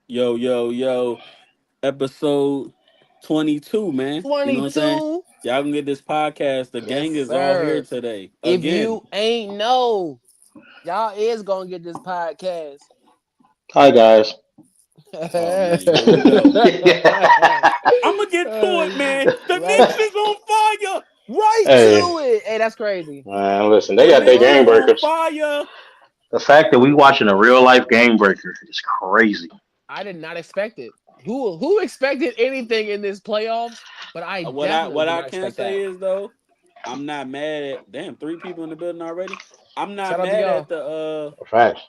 Yo, yo, yo. Episode 22, man. You know what I'm saying? 22. Y'all can get this podcast. The Yes, gang is all here sir. today. If Again. you ain't know, y'all is gonna get this podcast. Hi guys. Oh man, here we go. I'ma get to it, man. The Right, Knicks is on fire. right Hey, to it. Hey, that's crazy. man, listen, they The got their Knicks game is One, on breakers. fire. The fact that we watching a real life game breaker is crazy. I did not expect it. Who expected anything in this playoffs? But I What I definitely what did I not can expect that. say is though, I'm not mad at damn 3 people in the building already. I'm not Shout out to mad at y'all. the Facts.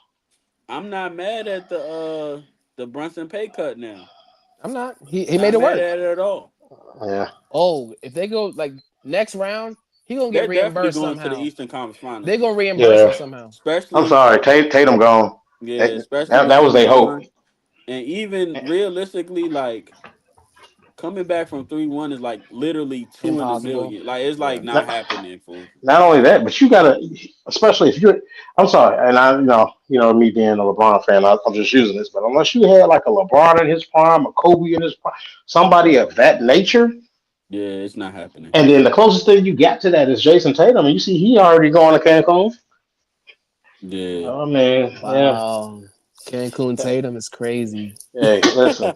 I'm not mad at the Brunson pay cut now. I'm not. He made Not it mad work. at it at all. Yeah. Oh, if they go like next round, he gonna get They're definitely reimbursed going to the somehow. Eastern Conference They Finals, gonna man. reimburse him Yeah. somehow. I'm Especially, sorry. Tatum gone. yeah, That, especially that, with that was their hope. LeBron, and even realistically, like coming back from 3-1 is like literally two in a Impossible. million. Like it's like Yeah. not Not, happening, fool. not only that, but you gotta, especially if you're. I'm sorry, and me being a LeBron fan, I'm just using this. But unless you had like a LeBron in his prime, a Kobe in his prime, somebody of that nature, Yeah, it's not happening. and then the closest thing you got to that is Jason Tatum, and you see he already going to Cancun. Yeah. I mean, yeah. Wow. Cancun Tatum is crazy. Hey, listen,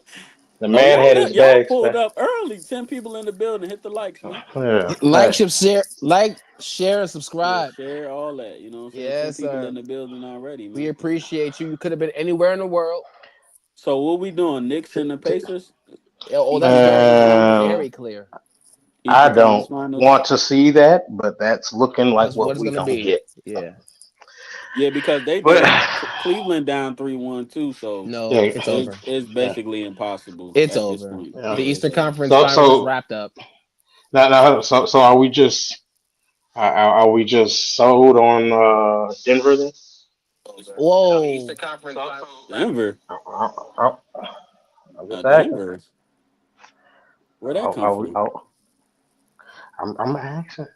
the Oh, man had his y'all bags pulled packed. up early. 10 people in the building. Hit the likes, man. Yeah, Like, hey, share, and Yeah, subscribe. share all that. You know what I'm saying? 10 Yes, people sir. in the building already, We man. appreciate you. You could have been anywhere in the world. So what we doing? Knicks t- and the t- Pacers? Oh, that's Eastern very Conference clear. Finals. um, Very clear. I Eastern Conference don't Finals. want to see that, but that's looking like That's what what it's we gonna gonna be. get. Yeah. Yeah, because they But down Cleveland down 3-1 too, so No, yeah, it's it's over. it's yeah, basically impossible It's at this over. point. yeah. The Yeah, Eastern so Conference So Finals is so wrapped up. so are we just are we just sold on Denver then? Whoa. Denver. I, I'm just asking. Denver. Where that come Are we? from? I'm asking.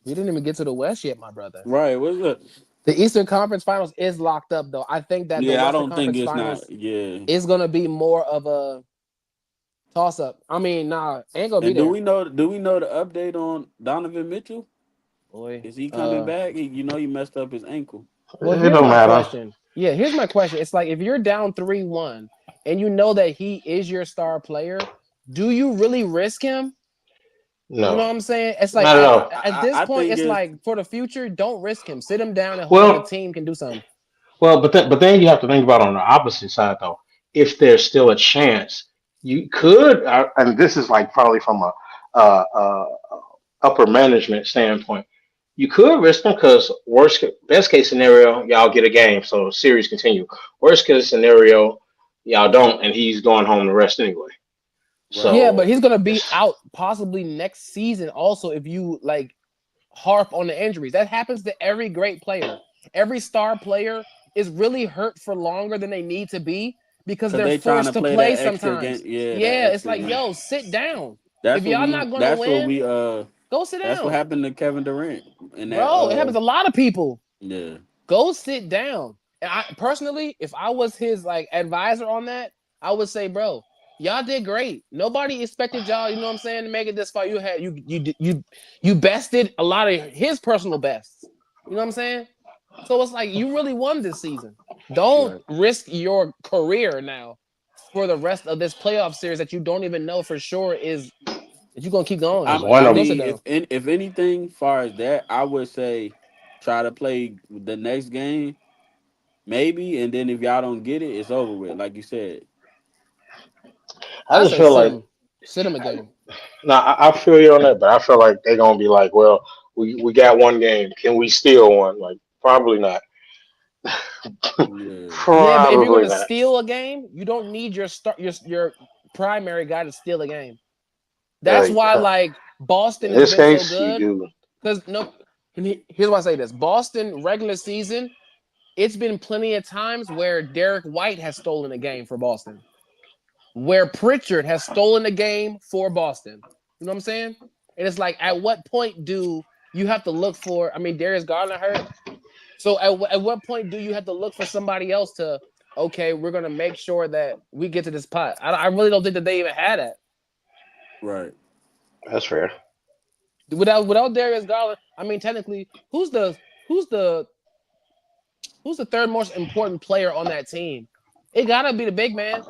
We didn't even get to the West yet, my brother. Right, what's up? The Eastern Conference Finals is locked up, though. I think that the Yeah, I Western don't think Conference it's not. Finals Yeah. is gonna be more of a toss up. I mean, nah, ain't gonna be And do there. we know? Do we know the update on Donovan Mitchell? Boy. Is he coming back? He messed up his ankle. Well, It here's don't my matter. question. Yeah, here's my question. It's like if you're down 3-1 and you know that he is your star player, do you really risk him? You know No, what I'm saying? It's like not at all. at this I point, think it's it's like for the future, don't risk him. Sit him down and hope the Well, team can do something. but then you have to think about it on the opposite side though. If there's still a chance, you could, and this is like probably from a uh, uh, upper management standpoint, you could risk them because best case scenario, y'all get a game, so series continue. Worst case scenario, y'all don't, and he's going home to rest anyway. right. Yeah, but So he's gonna be it's out possibly next season. Also, if you like harp on the injuries, that happens to every great player. Every star player is really hurt for longer than they need to be because Cause they're they trying forced to to play play that extra game. sometimes. Yeah, that Yeah, it's extra like, game. yo, sit down. If That's what y'all we. not gonna That's what win, we. go sit That's what down. happened to Kevin Durant in that. Bro, it happens to a lot of people. Yeah. Go sit down. And I personally, if I was his like advisor on that, I would say, bro, y'all did great. Nobody expected y'all, you know what I'm saying, to make it this far. You bested a lot of his personal bests. You know what I'm saying? So it's like you really won this season. Don't Right. risk your career now for the rest of this playoff series that you don't even know for sure is that you're gonna keep going. it's I Go winnable. sit mean, down. if anything, far as that, I would say try to play the next game, maybe, and then if y'all don't get it, it's over with. Like you said. I I just say feel like sit him a I, game. now I feel you on that, but I feel like they're gonna be like, well, we got one game. Can we steal one? Like probably not. Yeah. Yeah, but if you're Probably gonna not. steal a game, you don't need your primary guy to steal a game. That's Uh, why like Boston in has this been so case, you good do. because no. And here's why I say this: Boston regular season, it's been plenty of times where Derek White has stolen a game for Boston, where Pritchard has stolen a game for Boston. You know what I'm saying? And it's like, at what point do you have to look for? I mean, Darius Garland hurt, so at what point do you have to look for somebody else to okay, we're gonna make sure that we get to this pot. I really don't think that they even had that Right. That's fair. without Darius Garland. I mean, technically, who's the who's the third most important player on that team? It gotta be the big man.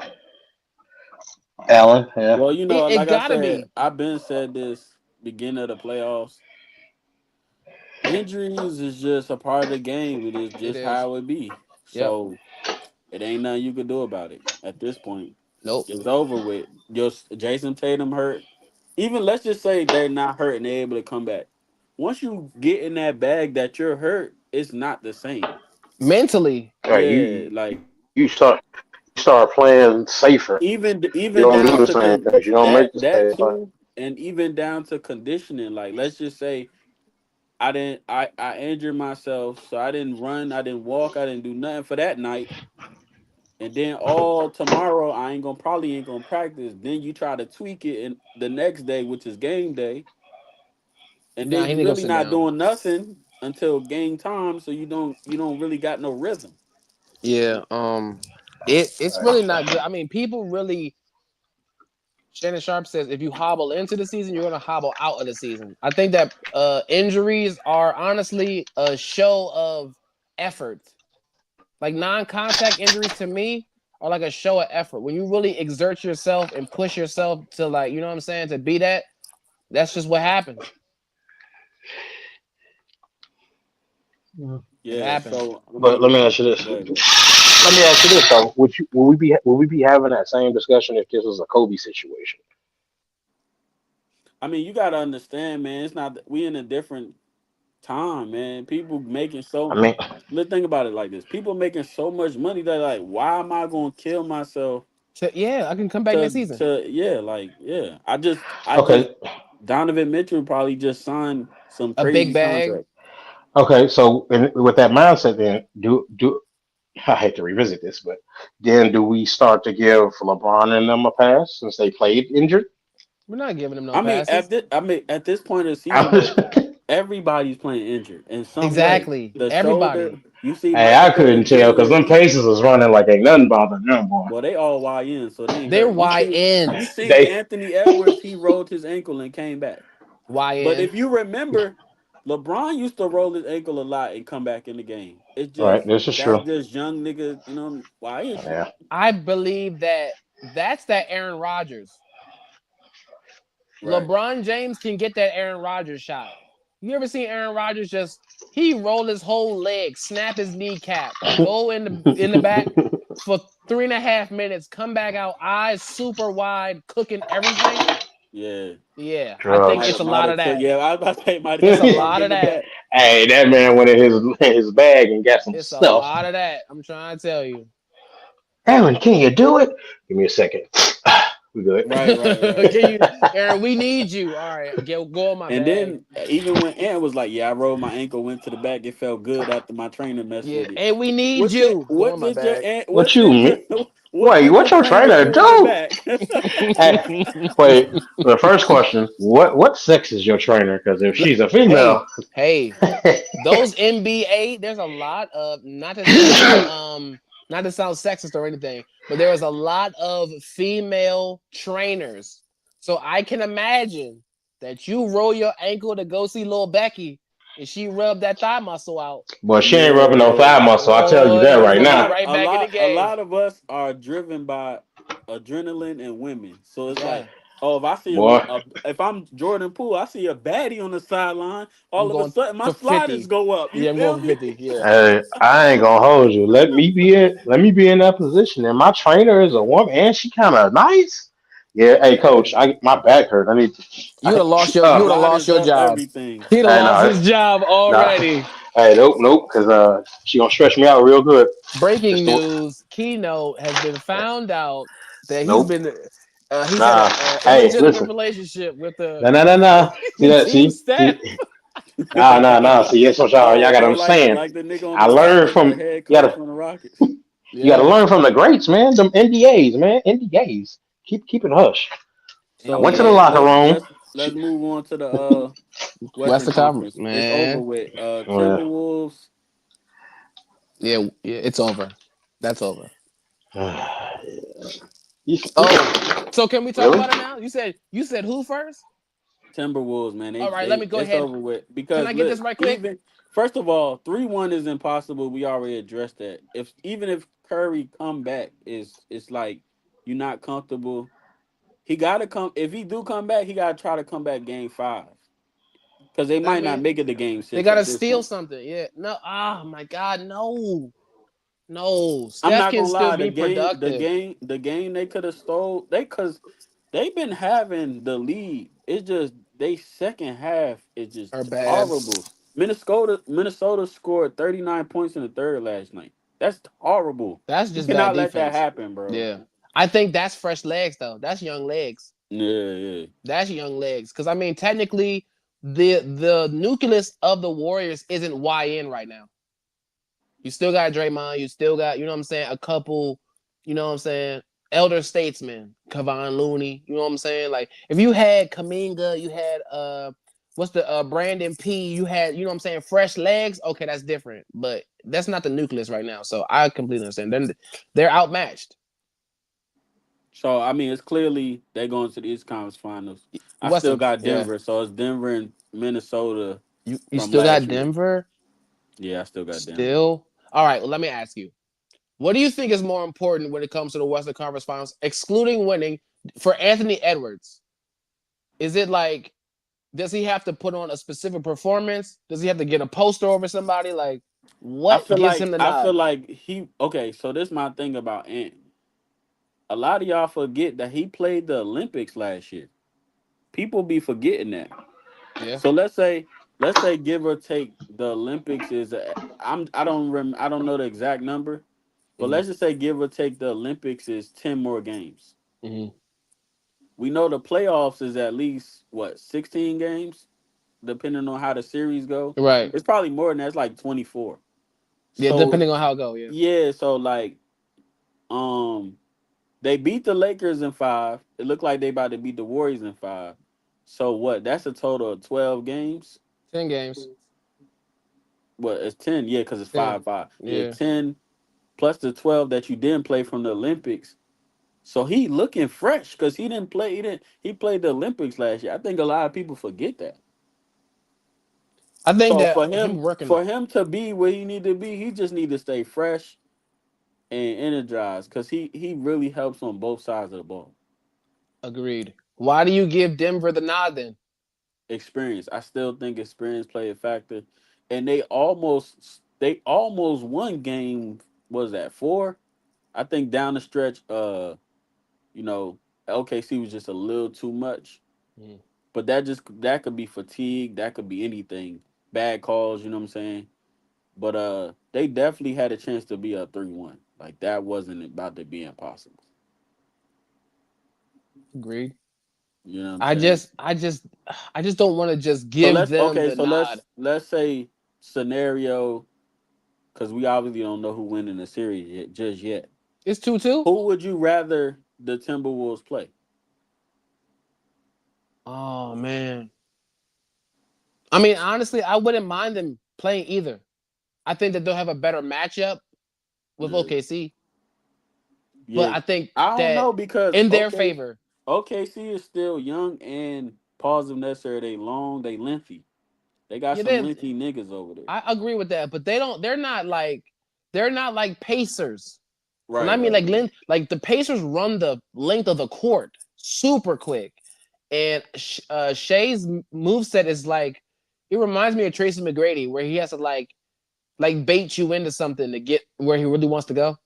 Allen, yeah. Well, It like I gotta said, be. I've been said this beginning of the playoffs. Injuries is just a part of the game. It is It just is. how it be. Yep. So it ain't nothing you could do about it at this point. Nope. It's over with. Just Jason Tatum hurt. Even let's just say they're not hurt and they're able to come back. Once you get in that bag that you're hurt, it's not the same. Mentally, All right, Yeah, like you start playing safer. You even don't do down the to same things. You don't make the that same too, and even down to conditioning. Like let's just say I injured myself, so I didn't run, I didn't walk, I didn't do nothing for that night. And then all tomorrow I ain't gonna probably ain't gonna practice. Then you try to tweak it in the next day, which is game day, and nah, then he you need to go really sit not down. doing nothing until game time, so you don't really got no rhythm. Yeah. It's really not good. I mean, people really. Shannon Sharp says if you hobble into the season, you're gonna hobble out of the season. I think that injuries are honestly a show of effort. Like non-contact injuries to me are like a show of effort. When you really exert yourself and push yourself to like, you know what I'm saying, to be that, that's just what happens. thing. It Yeah, happens. so I But let mean, me ask you this. go ahead. Let me ask you this though. Would we be having that same discussion if this was a Kobe situation? I mean, you gotta understand, man. It's not we in a different time, man. People making I so. mean, Let's think about it like this: people making so much money that like, why am I gonna kill myself So, yeah, I can come back next season. yeah, like yeah. I just okay, Donovan Mitchell probably just signed some A big crazy bag. contract. okay. So with that mindset, then do I hate to revisit this, but then do we start to give LeBron and them a pass since they played injured? We're not giving him no passes. I mean at this point of the I season was, though, everybody's playing injured in some way. Exactly. The shoulder, Everybody. you see hey, Michael I Porter couldn't tell because Jr. them paces was running like ain't nothing bothering them, boy. Well, they all YN, so they ain't They're hurt. You YNs. see They Anthony Edwards, he rolled his ankle and came back. But YN. if you remember, LeBron used to roll his ankle a lot and come back in the game. It's right. just This is that's true. just young nigga, YN shit. Yeah. I believe that that's that Aaron Rodgers. Right. LeBron James can get that Aaron Rodgers shot. You ever seen Aaron Rodgers just he roll his whole leg, snap his kneecap, go in the back for 3.5 minutes, come back out, eyes super wide, cooking everything. Yeah. Yeah, I think Drugs. it's a Might lot have of took that. yeah, I was about to say might have It's took a a look lot in of the that. back. Hey, that man went in his bag and got some It's a stuff. lot of that. I'm trying to tell you. Aaron, can you do it? Give me a second. We good. Right. Can you, Aaron? We need you. All right, go on my And bag. then even when Ant was like, "Yeah, I rolled my ankle, went to the back. It felt good after my trainer messed Yeah, with it." hey, we need you. Go on my bag. What you mean? What Wait, did what your your trainer trainer do in the do? back? Hey, wait. The first question: what sex is your trainer? Because if she's a hey, female, hey, those NBA, there's a lot of not to sound sexist or anything, but there is a lot of female trainers. So I can imagine that you roll your ankle to go see little Becky and she rubbed that thigh muscle out. but she ain't rubbing no Yeah, thigh muscle. I tell you that Boy, because right you be now. right back in the a game. lot of us are driven by adrenaline and women. So it's like, Yeah, oh, if I see Boy, if I'm Jordan Poole, I see a baddie on the sideline. I'm All of a going sudden, my for sliders 50. go up. You Yeah, I'm going feel for me? 50. Yeah. I ain't gonna hold you. Let me be in that position. And my trainer is a woman, and she kind of nice. Yeah, hey Yeah, coach, my back hurt. I need. You would have lost your you would have lost sliders your up job. everything. He'd have Hey, lost no, his job nah. already. Hey, nope, because she gonna stretch me out real good. Breaking Just do news: Keynote has been it. found out that Nope. he's had Nah. a Hey, illegitimate listen. relationship with the No, no, no, no. See that? team See. staff. Nah, nah, nah. See, that's what y'all Oh, gotta like understand. the nigga on I the learned Rockets, the from head you coach gotta on the Rockets. you gotta Yeah, learn from the greats, man. Them NDAs, man. NDAs. Keep it hush. I So went to the yeah, NBA, locker room. let's move on to the Western Western Conference, Conference. It's over man. with. Uh, Timberwolves. Yeah, it's over. That's over. Oh, so can we talk Really? about it now? You said who first? Timberwolves, man, All right, let me go it's ahead. over with Can because I get look, this right quick? even first of all, 3-1 is impossible. We already addressed that. If even if Curry come back, is it's like you're not comfortable. He gotta come. If he do come back, he gotta try to come back game 5 because they I might not mean, make it to game 6 they gotta at this steal point. something. Yeah. No. Oh my God. No. No. I'm Steph not can gonna still lie. be productive. The game they could have stole. Cause they've been having the lead. It's just they second half is just Are bad. horrible. Minnesota scored 39 points in the third last night. That's horrible. That's You just bad cannot let that defense. happen, bro. Yeah. I think that's fresh legs though. That's young legs. Yeah, yeah. That's young legs. Because I mean, technically, the nucleus of the Warriors isn't YN right now. You still got Draymond. You still got, you know what I'm saying, a couple, you know what I'm saying, elder statesmen, Kevon Looney. You know what I'm saying? Like if you had Kaminga, you had what's the Brandon P, you had, you know what I'm saying, fresh legs, okay, that's different. But that's not the nucleus right now. So I completely understand. They're outmatched. So I mean, it's clearly they're going to the East Conference Finals. I still Western, got yeah. Denver, so it's Denver and Minnesota You from still last got year. Denver? Yeah, I still got Denver. Still? All right, well, let me ask you. What do you think is more important when it comes to the Western Conference Finals, excluding winning for Anthony Edwards? Is it like, does he have to put on a specific performance? Does he have to get a poster over somebody? Like, what gives him the I nod? feel like he okay. So this is my thing about Ant. A lot of y'all forget that he played the Olympics last year. People be forgetting that. Yeah. So let's say give or take the Olympics is I don't know the exact number, but Mm-hmm. let's just say give or take the Olympics is 10 more games. Mm-hmm. We know the playoffs is at least what 16 games, depending on how the series go. Right. It's probably more than that. It's like 24. Yeah, So depending on how it go. Yeah. yeah, so like um they beat the Lakers in 5. It looked like they about to beat the Warriors in 5. So what? That's a total of 12 games. 10 games. Well, it's 10, yeah, because it's 10. 5-5. Yeah, Yeah. 10 plus the 12 that you didn't play from the Olympics. So he looking fresh because he played the Olympics last year. I think a lot of people forget that. I think So that him working for him to be where he need to be, he just need to stay fresh and energized because he really helps on both sides of the ball. agreed. Why do you give Denver the nod then? Experience. I still think experience play a factor. And they almost won game, was that 4? I think down the stretch, you know, LKC was just a little too much. Mm. But that could be fatigue, that could be anything. Bad calls, you know what I'm saying? But they definitely had a chance to be up 3-1. Like that wasn't about to be impossible. Agreed. You know what I'm I saying? just, I just, I just don't want to just So give them the so nod. let's say scenario because we obviously don't know who winning the series just yet. It's 2-2. Who would you rather the Timberwolves play? Oh man. I mean, honestly, I wouldn't mind them playing either. I think that they'll have a better matchup with Yeah, OKC, but yeah. I think I don't that know because in their favor. OKC is still young and positive necessary. They long, they lengthy. They got Yeah, some they. lengthy niggas over there. I agree with that, but they don't. They're not like Pacers. When I Right, mean right, like right. like the Pacers run the length of the court super quick, and Shea's move set is like it reminds me of Tracy McGrady, where he has to like bait you into something to get where he really wants to go.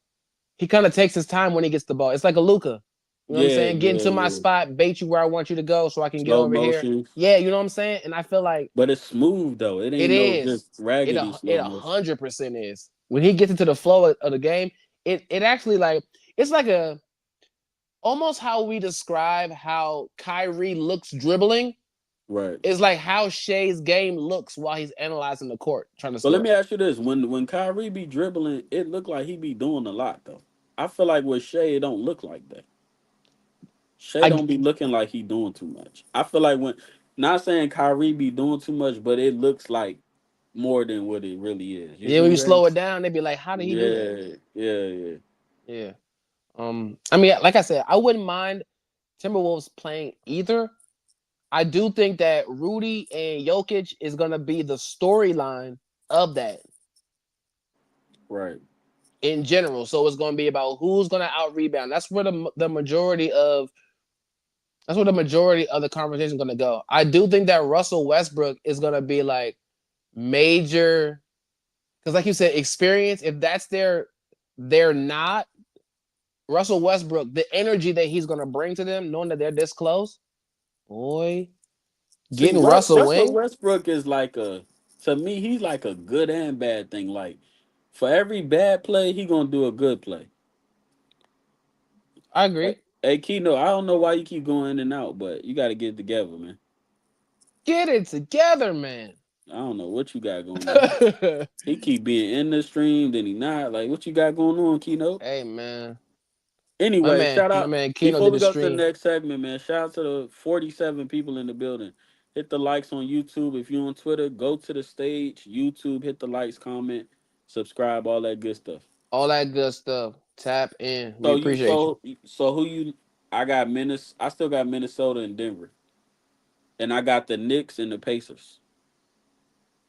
He kind of takes his time when he gets the ball. It's like a Luca. You know what I'm Yeah, saying? Get yeah, into my yeah. spot, bait you where I want you to go so I can get Slow over here. motion, Yeah, you know what I'm saying? And I feel like but it's smooth though. It it ain't no is. just raggedy It slow motion. 100% is. When he gets into the flow of the game, it actually like it's like a almost how we describe how Kyrie looks dribbling Right. is like how Shea's game looks while he's analyzing the court trying to But let score. me ask you this: when Kyrie be dribbling, it look like he be doing a lot though. I feel like with Shea, it don't look like that. Shea I don't be looking like he doing too much. I feel like when not saying Kyrie be doing too much, but it looks like more than what it really is. You yeah, see when what you I'm saying? slow it down, they be like, how did he do that? Yeah, yeah, yeah. Yeah. I mean, like I said, I wouldn't mind Timberwolves playing either. I do think that Rudy and Jokic is gonna be the storyline of that Right. in general. So it's gonna be about who's gonna out rebound. That's where the majority of the conversation is gonna go. I do think that Russell Westbrook is gonna be like major because, like you said, experience. If that's they're not Russell Westbrook. The energy that he's gonna bring to them, knowing that they're this close, boy, See, getting Russell Russell Wing. Westbrook is like to me, he's like a good and bad thing. Like, for every bad play, he gonna do a good play. I Hey, agree. hey, Keno, I don't know why you keep going in and out, but you got to get it together, man. Get it together, man. I don't know what you got going on. He keep being in the stream, then he not. Like, what you got going on, Keno? Hey, man. Anyway, shout My out man Keno before did we the go to the stream. next segment, man. Shout out to the 47 people in the building. Hit the likes on YouTube. If you're on Twitter, go to the stage. YouTube, hit the likes, comment, subscribe, all that good stuff. All that good stuff. Tap in. We So you appreciate you. so who you I got I still got Minnesota and Denver. And I got the Knicks and the Pacers.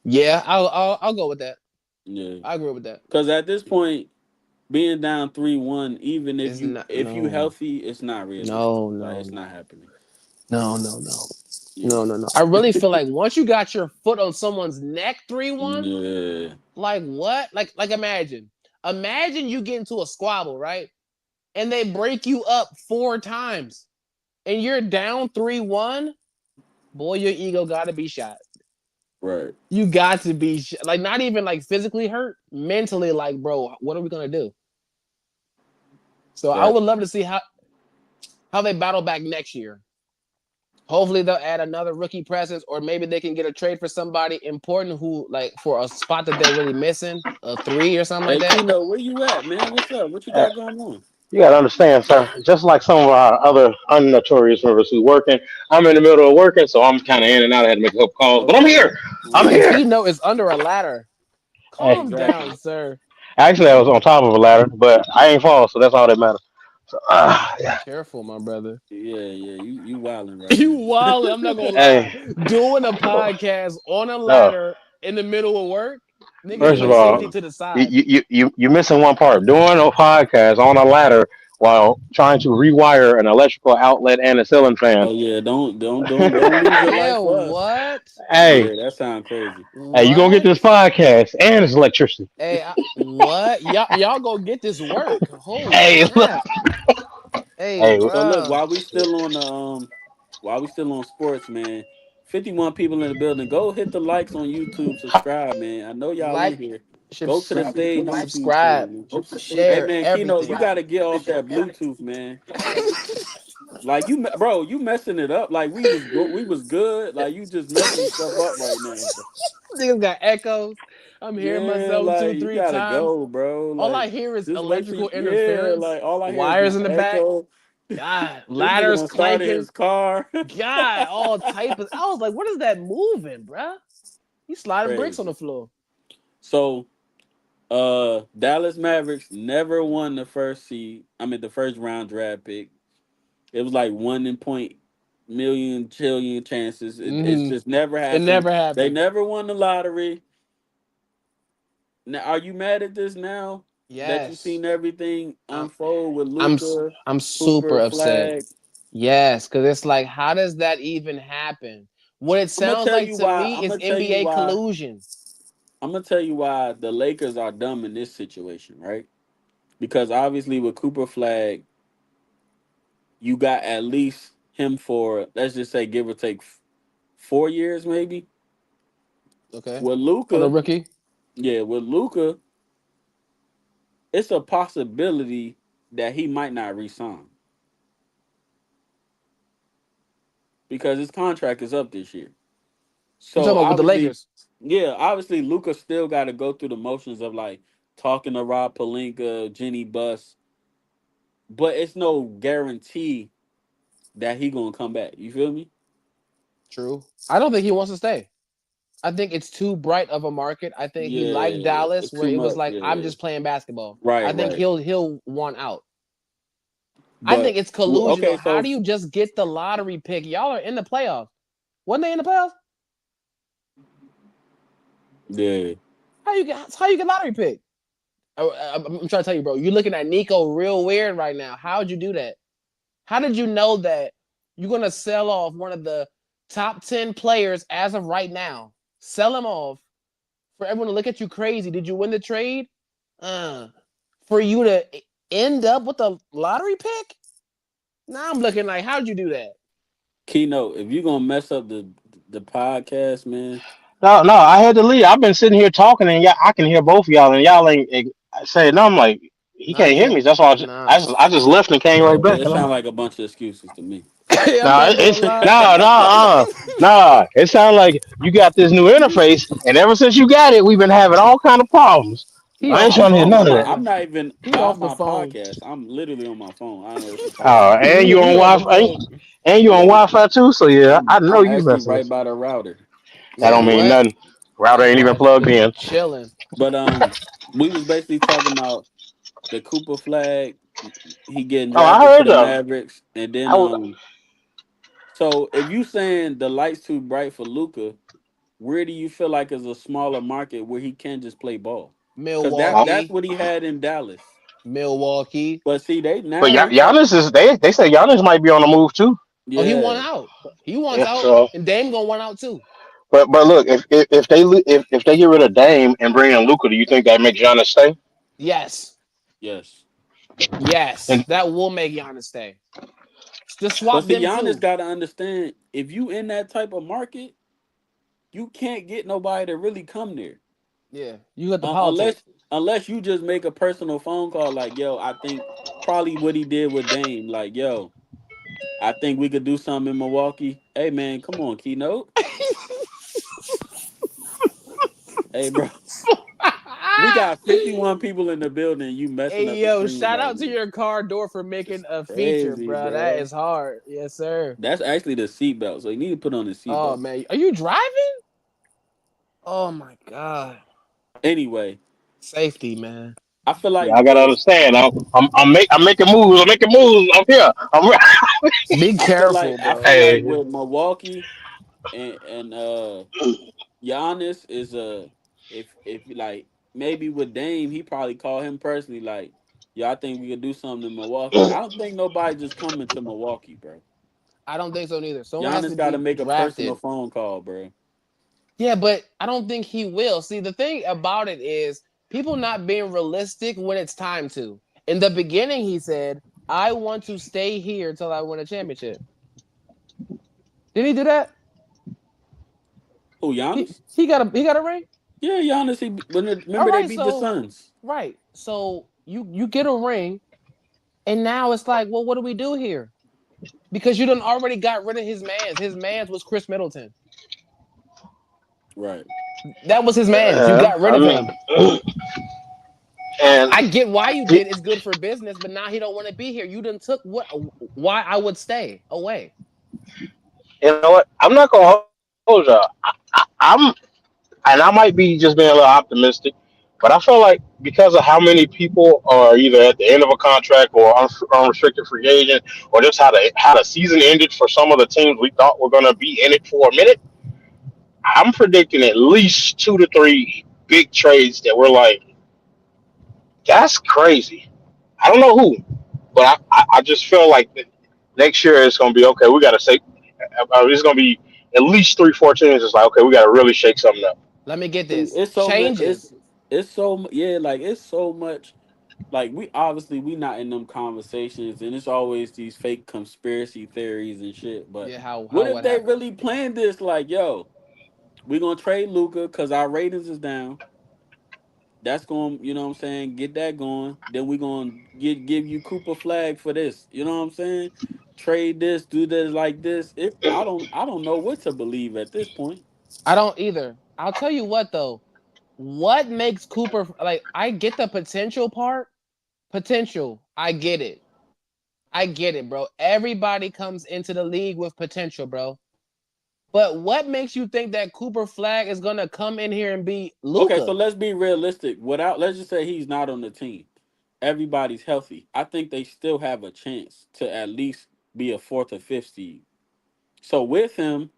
Yeah, I'll go with that. Yeah. I agree with that. Cause at this point, being down 3-1, even It's not if you no, healthy, it's not realistic. no, Like, no, it's not no, happening. no, no, no, Yeah. no, no, no. I really feel like once you got your foot on someone's neck, 3-1, Yeah. like what? Like imagine you get into a squabble, right? And they break you up 4 times, and you're down 3-1. Boy, your ego got to be shot. Right. You got to be like not even like physically hurt, mentally. Like, bro, what are we gonna do? So I That would love to see how they battle back next year. Hopefully they'll add another rookie presence, or maybe they can get a trade for somebody important who like for a spot that they're really missing, a three or something like Hey that. Keno, where you at, man? What's up? What you Uh, got going on? you got to understand, sir. Just like some of our other unnotorious members who working, I'm in the middle of working, so I'm kind of in and out. I had to make a couple calls, but I'm Okay. here. I'm And Okay. here. Keno is under a ladder. Hey, Calm down, Exactly. sir. actually, I was on top of a ladder, but I ain't fall, so that's all that matters. So, yeah. Careful, my brother. Yeah, yeah. You wilding right You now. wild. I'm not gonna lie. Hey, Doing a podcast on a no. ladder in the middle of work, niggas First of put Yeah, all, safety bro. to the side. you're missing one part. Doing a podcast on a ladder while trying to rewire an electrical outlet and a ceiling fan. Oh yeah, don't lose your life Hell, for us. what? Hey, Yeah, that sounds crazy. hey, you gonna get What? this podcast and it's electricity. Hey, what? Y'all go get this work. Holy Hey, look, snap. Hey, hey, So look, bro. while we still on sports, man, 51 people in the building. Go hit the likes on YouTube, subscribe, man. I know y'all in Like, here. Go to the stage YouTube subscribe, stream, man. Hey share man, Keno, everything. you gotta get off that Bluetooth, man. Like bro, you messing it up. Like we was good. Like you just messing stuff up right now. Niggas got echoes. I'm hearing Yeah, myself two, like you three gotta times. go, bro. All I Like hear is just wait till electrical yeah, interference, like all I hear is wires my in the back. echo. God, This nigga ladders done started clanking. his car. God, all type of. I was like, what is that moving, bruh? You sliding bricks on the Crazy. floor. So Dallas Mavericks never won the first seed. I mean the first round draft pick. It was like 1 in 0.million trillion chances. It's Mm-hmm. just never It happened. never They happened. never won the lottery. Now, are you mad at this now that you Yes. seen everything I'm unfold with I'm Luca, I'm super Cooper, upset. Flag? Yes, because it's like, how does that even happen? What it I'm gonna sounds tell like you to why. me I'm is gonna tell you NBA why. collusion. I'm gonna tell you why the Lakers are dumb in this situation, right? Because obviously with Cooper Flag, you got at least him for let's just say give or take 4 years, maybe. Okay. With For the Luca, rookie. yeah, with Luca, it's a possibility that he might not resign because his contract is up this year. You So talking about with the obviously, Lakers? yeah, obviously Luca still got to go through the motions of like talking to Rob Palinka, Jenny Buss, but it's no guarantee that he gonna come back. You feel me? True. I don't think he wants to stay. I think it's too bright of a market. I think he liked Yeah, Dallas it's where too it was much. like, I'm Yeah, just playing basketball. I right, think right. he'll want out. I think it's collusion. Okay, Though. How so do you just get the lottery pick? Y'all are in the playoffs. Wasn't they in the playoffs? yeah, How you get lottery pick? I'm trying to tell you, bro. You're looking at Nico real weird right now. How'd you do that? How did you know that you're gonna sell off one of the top 10 players as of right now? Sell him off for everyone to look at you crazy. Did you win the trade? Uh, for you to end up with a lottery pick? Now I'm looking like, how'd you do that? keynote. If you gonna mess up the podcast, man, No, no, I had to leave. I've been sitting here talking, and I can hear both of y'all, and y'all ain't saying no. I'm like, he Nah, can't hear Kim. me. That's why Nah. I just left and came right back. it And sounds like a bunch of excuses to me. I'm no, not it's gonna lie. no. It sounds like you got this new interface, and ever since you got it, we've been having all kind of problems. He I ain't off the trying to hear phone, none of that. I'm man. not even He by off the my phone. podcast. I'm literally on my phone. I don't know what you're talking Oh, about. and you on He off the Wi-Fi, phone. and you on Yeah, Wi-Fi too. So yeah, I know I'm you actually messing right with. by the router. That don't Man, mean what? nothing. Router That ain't even boy plugged in. chilling. But we was basically talking about the Cooper flag. He getting Oh, I drafted to heard the them. Mavericks, and then I was, So if you saying the lights too bright for Luca, where do you feel like is a smaller market where he can just play ball? Because that's Milwaukee. what he had in Dallas. Milwaukee. But see, they but now we talk. Giannis is they say Giannis might be on the move too. Oh, he won Yeah, out. He wants Yeah. out. So, And Dame gonna want out too. but look, if they get rid of Dame and bring in Luca, do you think that makes Giannis stay? Yes. yes. Yes. And That will make Giannis stay. Just But swap see, them Giannis too. got to understand if you in that type of market, you can't get nobody to really come there Yeah. You got the unless politics. you just make a personal phone call. Like, yo, I think probably what he did with Dame. Like, yo, I think we could do something in Milwaukee. Hey, man, come on, keynote. Hey, bro, we got 51 people in the building. You messing Hey up the yo, screen shout right out to now. your car door for making It's a feature, crazy, bro. That bro. is hard. Yes, sir. That's actually the seatbelt. So you need to put on the Oh seatbelt. man. Are you driving? Oh my god. Anyway, Safety, man. I feel yeah, like I gotta with understand. I'm making moves. I'm making moves. I'm here. Be careful, I bro. feel like Hey, with Milwaukee and Giannis is a if like maybe with Dame he probably called him personally like yeah I think we could do something in Milwaukee. I don't think nobody just coming to Milwaukee, bro. I don't think so neither. Someone has to Giannis got to be make a personal drafted. phone call, bro. Yeah, but I don't think he will. See, the thing about it is people not being realistic when it's time to. In the beginning, he said, I want to stay here until I win a championship. Did he do that? Who He Giannis? he got a ring? Yeah, Giannis. All Remember they right, beat the so Suns. right. So you get a ring, and now it's like, well, what do we do here? Because you done already got rid of his man's. His man's was Chris Middleton. Right. That was his man's. You got rid I of mean, him. and I get why you he- did. It's good for business, but now he don't want to be here. You done took what? Why I would stay away. you know what? I'm not gonna hold you. I'm and I might be just being a little optimistic, but I feel like because of how many people are either at the end of a contract or unrestricted free agent, or just how the season ended for some of the teams we thought were gonna be in it for a minute, I'm predicting at least 2 to 3 big trades that we're like, that's crazy. I don't know who, but I just feel like that next year it's gonna be okay. We gotta say it's gonna be at least 3 4 teams. It's like okay, we gotta really shake something up. Let me get See, this. it's so much. Changes. Yeah, like it's so much. Like we obviously we not in them conversations, and it's always these fake conspiracy theories and shit. But Yeah, how what if what they happened? really planned this? Like, yo, we gonna trade Luca because our ratings is down. That's going, you know what I'm saying, get that going. Then we gonna give you Cooper flag for this. You know what I'm saying? Trade this, do this like this. I don't know what to believe at this point. I don't either. I'll tell you what though. What makes Cooper like? I get the potential part. Potential. I get it. I get it, bro. Everybody comes into the league with potential, bro. But what makes you think that Cooper Flag is gonna come in here and be Okay, so Luca? let's be realistic. Without let's just say he's not on the team. everybody's healthy, I think they still have a chance to at least be a fourth or fifth seed. So with him,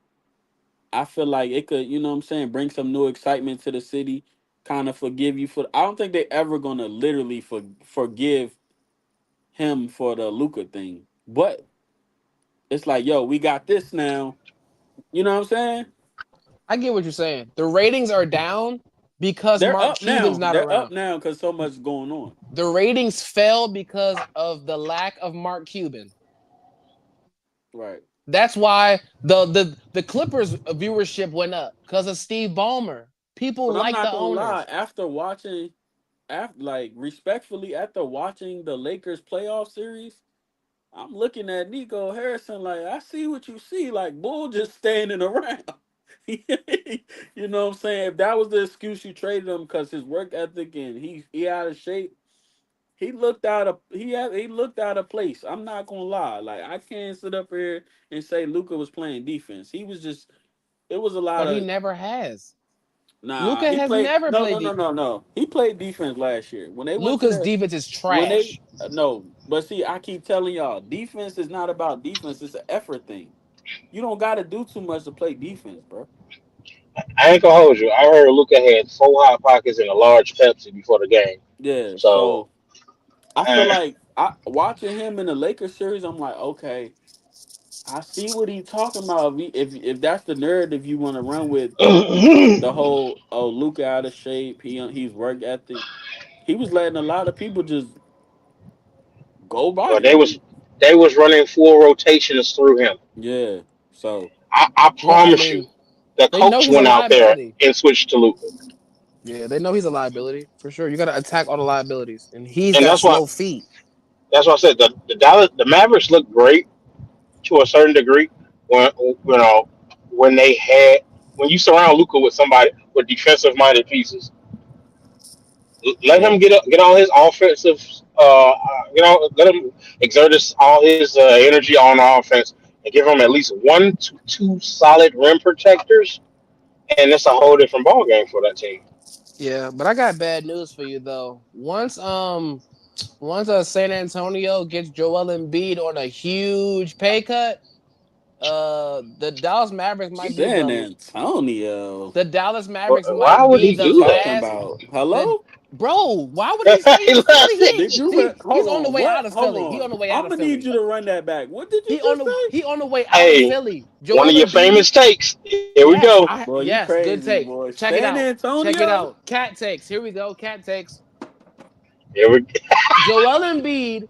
I feel like it could, you know what I'm saying, bring some new excitement to the city, kind of forgive you for. I don't think they ever gonna literally forgive him for the Luca thing, but it's like, yo, we got this now. You know what I'm saying? I get what you're saying. The ratings are down because They're Mark up Cuban's now. not They're up around. now because so much going on. The ratings fell because of the lack of Mark Cuban. Right. That's why the Clippers viewership went up because of Steve Ballmer. People But I'm like not the gonna lie. owners. After watching, after like respectfully, after watching the Lakers playoff series, I'm looking at Nico Harrison like I see what you see. Like Bull just standing around. You know what I'm saying? If that was the excuse you traded him because his work ethic and he out of shape, he looked out of place. I'm not gonna lie. Like I can't sit up here and say Luca was playing defense. He was just it was a lot But he of never has. nah. Luca He has played never no played no no defense. no no. He played defense last year when they went to Luca's the defense is when they trash. no. But see, I keep telling y'all, defense is not about defense. It's an effort thing. You don't got to do too much to play defense, bro. I ain't gonna hold you. I heard Luca had 4 hot pockets and a large Pepsi before the game. Yeah. So So I feel like I watching him in the Lakers series. I'm like, okay, I see what he's talking about. If that's the narrative you want to run with, the whole Luca out of shape. He's work ethic. He was letting a lot of people just go by well, him. they was running full rotations through him. Yeah. So I Well, I promise you, mean, the they know coach he's a went out there liability. and switched to Luca, Yeah, they know he's a liability for sure. You got to attack all the liabilities, and he's and got slow feet. that's why I said the Mavericks looked great to a certain degree when when they had when you surround Luca with somebody with defensive minded pieces. Let yeah. him get all his offensive, let him exert all his energy on offense and give him at least one to two solid rim protectors, and it's a whole different ball game for that team. Yeah, but I got bad news for you though. Once San Antonio gets Joel Embiid on a huge pay cut, the Dallas Mavericks might be San Antonio. the Dallas But Mavericks why might would What be he is you the do that? talking last. about? The Hello? bro, why would he stay in Philly? Did you He's hold on the on? way out What? of Hold Philly. He on. on the way out I'm of gonna need Philly. you to run that back. What did you He on just the say? he on the way out of Hey, Philly. one of Joel your Embiid. famous takes. Here we Yes, go. I Boy, you yes, good crazy, take. boy. Check it San out. Check it Antonio? out. Cat takes. Here we go. Cat takes. Here we. Joel Embiid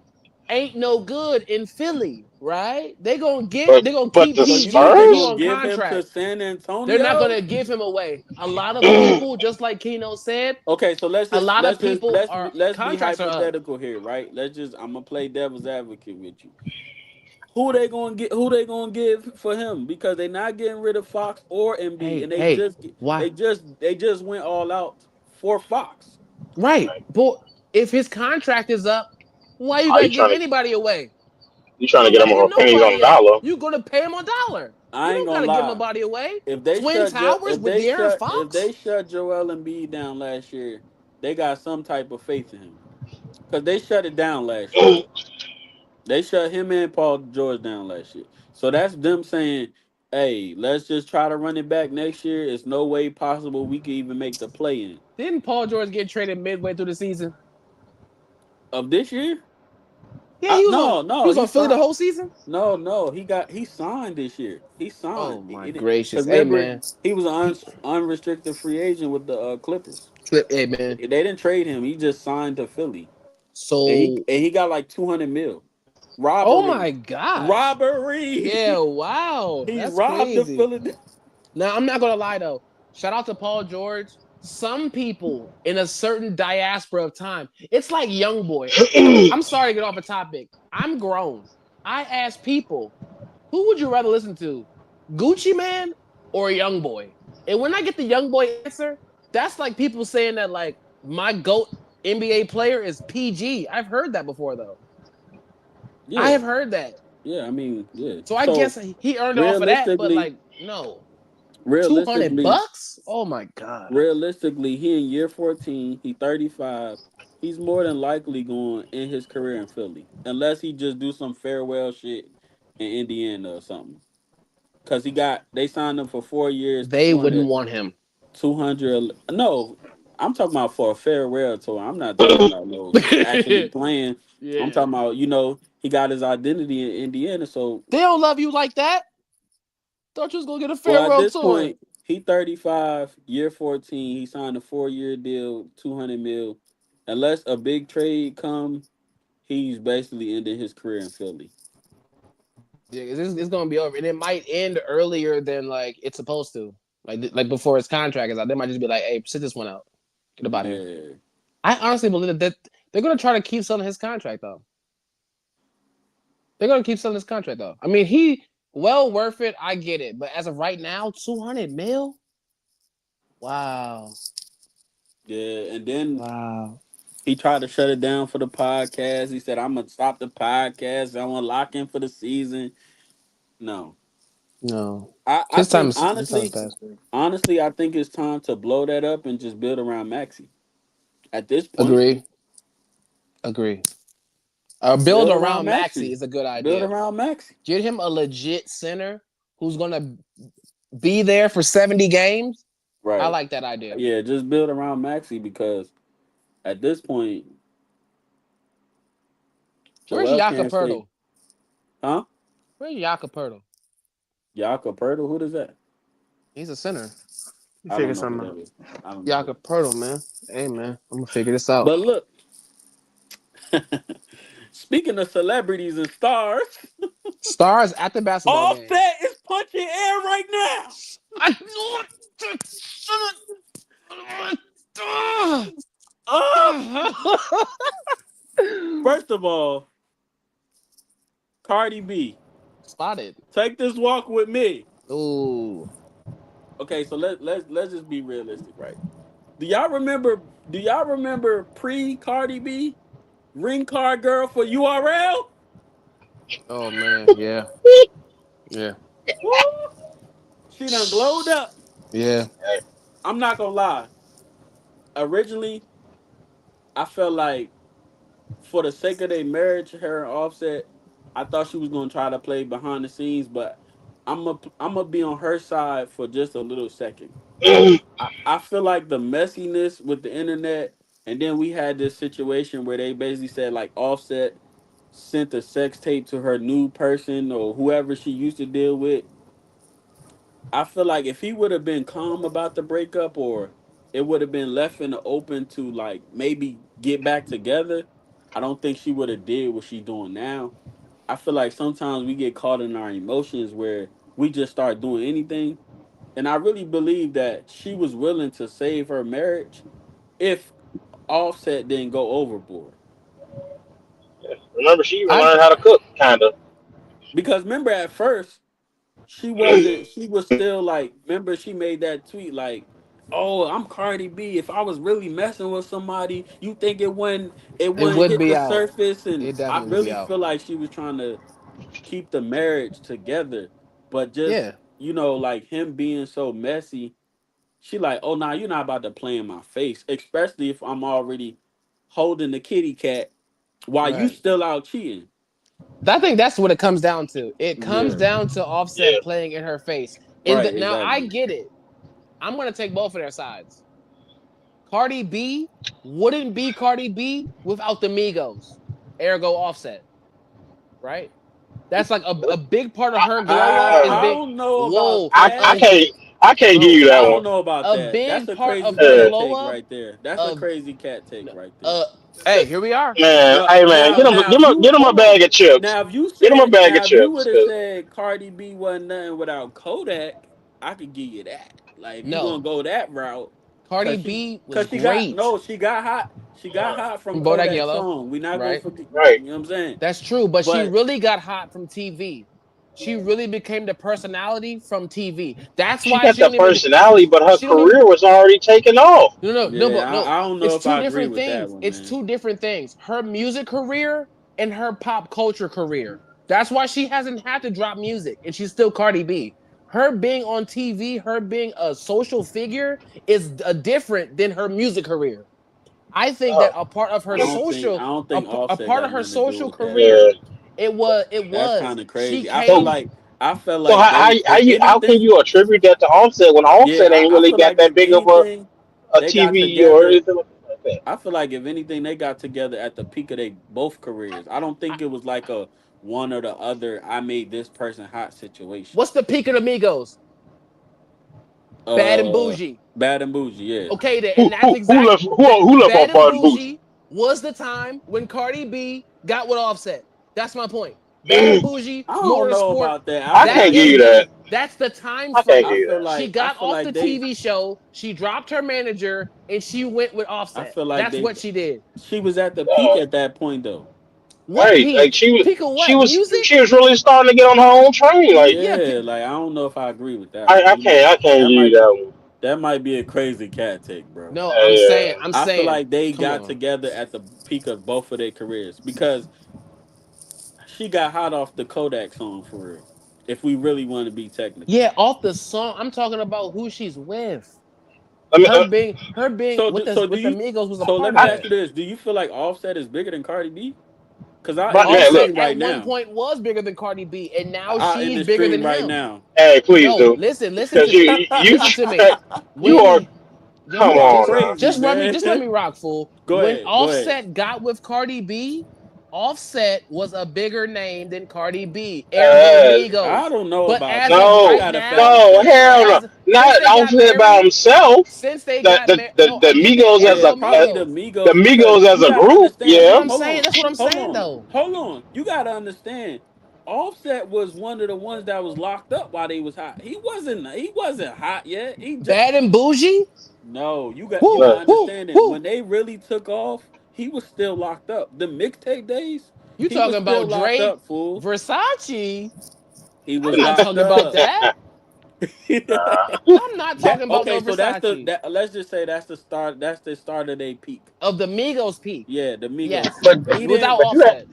ain't no good in Philly, right? But they gonna but keep the So you PG think they're PG Spurs. gonna on give him to contract. San They're not Antonio? gonna give him away. A lot of people, just like Keno said, Okay, so a lot of people are let's be contracts are up. hypothetical here, right? I'm gonna play devil's advocate with you. Who they gonna get? Who they gonna give for him? Because they're not getting rid of Fox or MB, and Hey, why? they just went all out for Fox. Right. But if his contract is up, why you Are gotta you give trying to anybody away? You get don't them gotta give for pennies on the nobody up. dollar? You gonna pay him a dollar. You I ain't don't gonna gotta give lie. nobody away. Twin Towers with De'Aaron If Fox? they shut Joel Embiid down last year, they got some type of faith in him because they shut it down last year. They shut him and Paul George down last year. So that's them saying, "Hey, let's just try to run it back next year. It's no way possible we could even make the play in Didn't Paul George get traded midway through the season? of this year." Yeah, he was on he No, was he on Philly the signed. whole season. No, he signed this year. He Oh signed. my Because gracious. Hey remember, man. he was an unrestricted free agent with the Clippers. Hey man. They didn't trade him. He just signed to Philly, So and he got like 200 mil. oh my Robbery, gosh. robbery. Yeah, wow. He That's robbed the crazy. Philadelphia. Now I'm not gonna lie though. Shout out to Paul George. Some people in a certain diaspora of time, it's like young boy. I'm sorry to get off a topic. I'm grown. I ask people, who would you rather listen to? Gucci Man or Young Boy? And when I get the Young Boy answer, that's like people saying that like my GOAT NBA player is PG. I've heard that before though. I Yeah, have heard that. yeah. I mean, yeah. So I So guess he earned it off of that, but realistically, like, no. 200 realistically, bucks? Oh my god. realistically, he in year 14. He 35. he's more than likely going in his career in Philly, unless he just do some farewell shit in Indiana or something. Cause they signed him for 4 years, They wouldn't want him. 200. No, I'm talking about for a farewell tour. I'm not talking about no actually playing. I'm Yeah. talking about he got his identity in Indiana. So They don't love you like that. Thought you was gonna get a well, at farewell this tour. point, he 35, year 14. He signed a 4 year deal, 200 mil. Unless a big trade come, he's basically ended his career in Philly. Yeah, it's gonna be over, and it might end earlier than like it's supposed to. Like before his contract is out, they might just be like, "Hey, sit this one out. Get up out of here." Yeah. I honestly believe that they're gonna try to keep selling his contract though. They're gonna keep selling his contract though. I mean, he well worth it. I get it, but as of right now, 200 mil. Wow, Yeah. And then wow. he tried to shut it down for the podcast. He said, I'm gonna stop the podcast. I'm gonna lock in for the season. No. No, I his time think is honestly, past. I think it's time to blow that up and just build around Maxi. At this point, Agree, agree. Build build around around Maxi Maxi. is a good Build idea. around Maxi. Get him a legit center who's gonna be there for 70 games. I Right. like that idea. Yeah, just build around Maxi because at this point, Where's Joel can't stay. Yakapurtle? Huh? Where's Yakapurtle? Jakob Pertl, who is that? He's a center. You I figure don't know who something that out. is. I don't know. Yakapurtle, man. Hey, man. I'm gonna figure this out. But look, speaking of celebrities and stars, Stars at the basketball game. Offset is punching air right now. I Uh, First of all, Cardi B, Spotted. take this walk with me. Ooh. Okay, so let's just be realistic, right? Do y'all remember? Do y'all remember pre Cardi B ring card girl for URL? Oh man. Yeah. Yeah. Woo! She done glowed up. Yeah. I'm not gonna lie. Originally, I felt like for the sake of their marriage, her and Offset, I thought she was gonna try to play behind the scenes, but I'm gonna be on her side for just a little second. I feel like the messiness with the internet, and then we had this situation where they basically said like Offset sent a sex tape to her new person or whoever she used to deal with. I feel like if he would have been calm about the breakup or it would have been left in the open to like maybe get back together, I don't think she would have did what she's doing now. I feel like sometimes we get caught in our emotions where we just start doing anything. And I really believe that she was willing to save her marriage if Offset didn't go overboard. Remember, she even I learned how to cook, kind of. Because remember at first she was still like, remember she made that tweet like, oh, I'm Cardi B. If I was really messing with somebody, you think it it wouldn't would hit be the out. surface. And It I definitely would be really out. feel like she was trying to keep the marriage together. But just, Yeah. like him being so messy, she like, oh nah, you're not about to play in my face. Especially if I'm already holding the kitty cat while you Right. still out cheating. I think that's what it comes down to. It comes Yeah. down to Yeah. Offset playing in her face. Right, Now I exactly. get it. I'm gonna take both of their sides. Cardi B wouldn't be Cardi B without the Migos, ergo Offset, right? That's like a big part of I, her glow up I is I uh, big. don't know about Whoa, I that. a can't I can't give bro, you I that don't one. know about a that. That's big a part crazy of her Uh, cat glow take up right there. That's a of crazy cat take no, right there. uh. Hey, here we are. Man, No, hey man, now if you get him a hold on. bag of chips. Get him a bag of Now if you would chips, have cause said Cardi B wasn't nothing without Kodak, I could give you that. Like if you gonna No, go that route, Cardi cause she B was cause she got great no, she got hot. She got hot from from Bodak Kodak's Yellow, song. We not gonna right? forget. right, You know what I'm saying? That's true, but she But really got hot from TV. She really became the personality from TV. That's she why got she that don't even. personality, but her She don't even. career was already taken off. yeah, No. I don't know It's if two I agree different with that things. one, It's man. two different things. Her music career and her pop culture career. That's why she hasn't had to drop music, and she's still Cardi B. Her being on TV, her being a social figure, is different than her music career. I think that Oh, a part of her I social, don't think a Offset part of got her nothing to do social with that. career, yeah. it was That's kind of she crazy. So came. I felt so like they, if how can anything, you attribute that to Offset when Offset yeah, ain't I really feel got like that if big of anything, a they got TV or together. anything like that? I feel like if anything, they got together at the peak of their both careers. I don't I- think it was like a one or the other. I made this person hot situation. What's the peak of the Migos? Bad and Uh, Bougie. Bad and Bougie, yeah. Okay, then, and that's Who exact. left That who left Bad off and Bud Boost? Bougie was the time when Cardi B got with Offset. That's my point. Bad and Bougie, I don't know Motorsport. about that. I I feel That can't like give is you they. that. that's the time I can't give frame. you that. She I got feel off the like they. TV show. She dropped her manager and she went with I Offset. feel like That's they. what she did. She was at the peak Uh, at that point, though. What right. Like peak? Peak of she what? was Music? she was really starting to get on her own train. Like Yeah. Yeah, like I don't know if I agree with that one. I can't That give you might that one. that might be a crazy cat take, bro. No, I'm saying. Uh, I'm I feel saying. like they Come got on. together at the peak of both of their careers because she got hot off the Kodak song for real. If we really want to be technical. Yeah, off the song. I'm talking about who she's with. I mean, Her being So do with the you? Migos was a So let part me of I, ask that. you this: do you feel like Offset is bigger than Cardi B? Cause but man, look, Offset right at one now, point was bigger than Cardi B, and now I in she's the bigger stream than right him. now. hey, please No, do, listen because to me. Listen to me. you are When come You yo, are on now. crazy, man. just let me rock, fool. Go When ahead, go ahead. Offset got with Cardi B, Offset was a bigger name than Cardi B, ergo Uh, Migos. I don't know But about as that. of I no, right gotta fact now, no, check that. hell no, as since not they got Offset by married, himself. since they got married, The no, the I get that, Migos Yeah, as ergo probably Migos. the Migos because Migos as you a gotta group, That's understand. yeah. what I'm saying. That's what I'm saying, though. Hold on. You gotta understand. Offset was one of the ones that was locked up while they was hot. He wasn't. He wasn't hot yet. He just Bad and bougie. no. You Whoo, gotta Look, whoo, understand it. whoo. When they really took off, he was still locked up. The mixtape days, You he was talking still about locked Drake, up. Fool. Versace? He I'm was not locked talking about up. that. nah. I'm not That talking about okay, no so that's the Versace that let's just say that's the start. That's the start of their peak. of the Migos peak. Yeah, the Migos Yes, peak. but He without didn't. but you have Offset.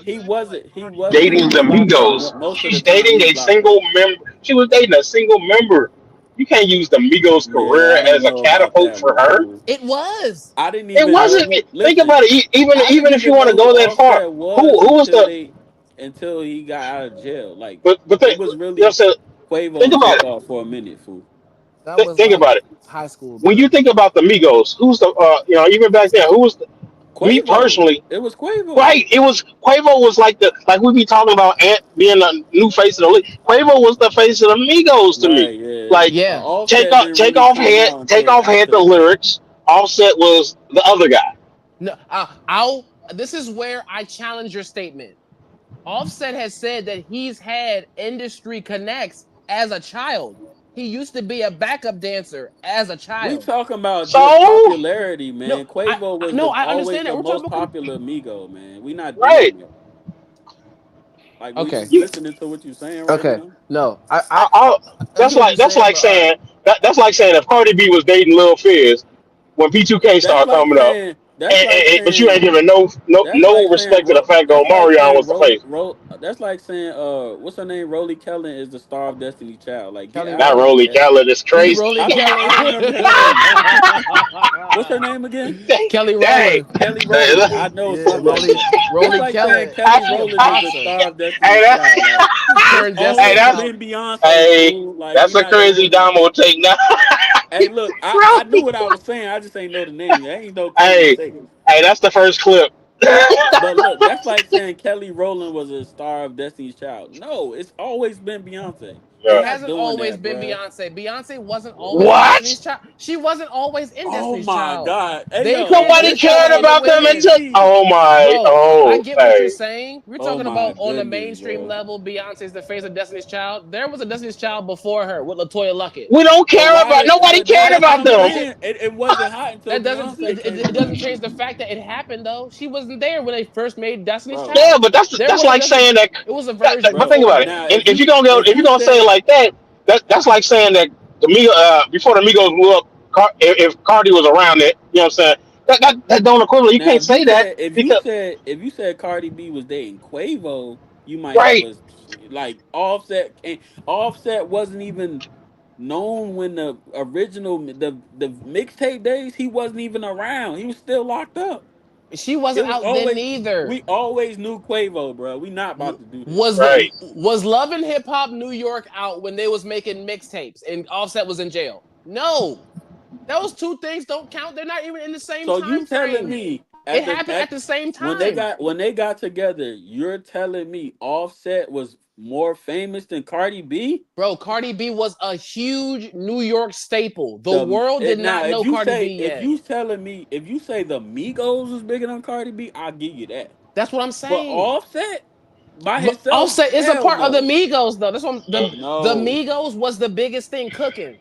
He wasn't. He dating the was locked up Migos. most of the She's time. He dating was a locked up. single member. She was dating a single member. You can't use the Migos Yeah, career I don't as a know about catapult that for one, her. fool. It was. I didn't It even know wasn't. who. Think Listen, about it. I Even didn't if you even want to know who go that far, Offset was who was the? until he got out of jail. Like But it was you know what I'm really saying. Quavo Think and about it. Takeoff for a minute, fool. That was Think like about it. high school, When you bro. think about the Migos, who's the? Even back then, who was the? Me Quavo. personally, It was Quavo. right? It was Quavo was like we be talking about Ant being a new face of the league. Quavo was the face of the Migos to me. Right. Yeah. Like Yeah. Offset didn't really come out Take until off had after the the fact. lyrics. Offset was the other guy. No, I'll. This is where I challenge your statement. Offset has said that he's had industry connects as a child. He used to be a backup dancer as a We child. talking about just So popularity, No, man. Quavo was no, the I always understand that. the We're talking most about. popular Migo, man. We not right, debating it. Like we Okay, just you, listening to what you saying right okay. now. No, I, I get what you're that's saying, like but all right. saying that's like saying if Cardi B was dating Lil Fizz when B2K That's started like coming up, saying that's like but you ain't saying giving no respect to the fact that Omarion was the face. That's like saying what's her name? Roly Kellen is the star of Destiny Child. Like get Kelly out of Not here Rowland. with Rolly that. Khaled is crazy. Rolly I Kelly. don't remember her name. What's her name again? Dang, Kelly dang. Rowland. Kelly Rowland. I know Yeah, something like that. That's Rolly like saying Kelly. Kelly She a Rowland is the boxer. star of Hey, Destiny Child. Like it's Turned hey, Destiny's always that's Child. been Beyonce, hey, fool. Like we that's a not crazy doing that. Damo take now. Hey, look, I knew Rolly. what I was saying. I just ain't know the name. That ain't no crazy Hey, take. hey, that's the first clip. But look, that's like saying Kelly Rowland was a star of Destiny's Child. No, it's always been Beyonce. We It Yeah. not hasn't doing always that, been bruh. Beyonce. Beyonce wasn't always in What? Destiny's Child. She wasn't always in Oh Destiny's my Child. God. Hey They yo, Nobody this transitioned. how cared I No, about know wait a it them ain't minute, until. me. Oh my. bro. I Oh, get what you're hey. saying. We're Oh talking my about on a goodness, mainstream bro. level. Beyonce's the face of Destiny's Child. There was a Destiny's Child before her with Latoya Luckett. We don't But care about. Nobody but that, cared that's what about I'm That them. doesn't saying. It wasn't hot until that doesn't Beyonce came it doesn't around, change the fact that it happened though. She wasn't there when they first made Destiny's bro. Yeah, Child. but There that's was a like Destiny's. saying that. It was a version But Bro. think before about it. Now If you gonna go, if if you're you gonna say it said like that, that's like saying that the Migos, before the Migos blew up, if Cardi was around it, you know what I'm saying? That don't equivalent. You now can't say that because if you said Cardi B was dating Quavo, you might have right. a like Offset wasn't even known when the original the mixtape days. He wasn't even around. He was still locked up. She It wasn't was out then always neither. we always knew Quavo, bro. We not about to do this. Was Right. was Love and Hip Hop New York out when they was making mixtapes and Offset was in jail? No, those two things don't count. They're not even in the same So you time telling frame. me It happened at the same time. when they got together, you're telling me Offset was more famous than Cardi B? Bro, Cardi B was a huge New York staple. The world did Now not know Cardi B if yet. you telling me if you say the Migos was bigger than Cardi B, I'll give you that. That's what I'm But saying. Offset by himself, Offset is a hell part of the no. Migos, though. That's what the No. Migos was the biggest thing cooking.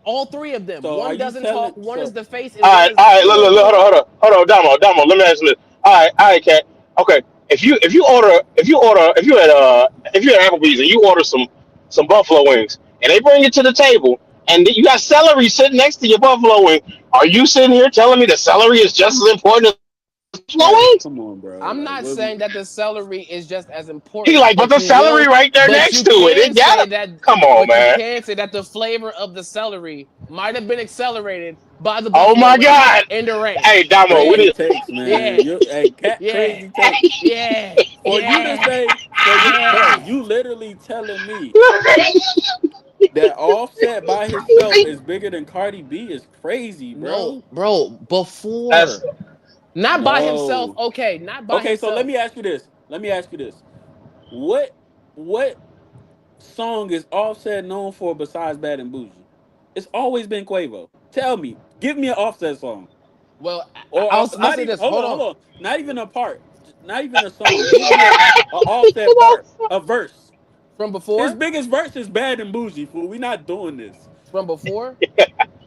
All three of them. So are One you doesn't talk, telling one is so the face, and All one right, is all right. you Look, know look, cooking. hold on, Damo. Let me ask you this. All right, Cat. Okay, if you at Applebee's and you order some buffalo wings and they bring it to the table and you got celery sitting next to your buffalo wing, are you sitting here telling me the celery is just as important as buffalo like wings? come on, bro. I'm Like not what we saying that the celery is just as He important, like, but the celery right there but next you to it. It can say gotta that, come on, man. the flavor of the celery might have been accelerated by the Oh buffalo my wings God. and the Hey, ranch. Damo, we Yeah, crazy need. takes, man. yeah, You a cat yeah, crazy takes. yeah, For you to yeah, say for you bro, yeah. you literally telling me that Offset by himself is bigger than Cardi B is crazy, No, bro. bro, That's before. Not by himself. No. Okay, not by Okay, so let himself. me ask you this. Let me ask you this. What what song is Offset known for besides Bad and Bougie? It's always been Quavo. Tell me. Give me an Offset song. Well, Or I'll not say even this. Hold hold on. on. Not even a part. Not even a song. Give me a Offset part. A verse. From His before, biggest verse is Bad and Bougie, fool. We not doing this. from before.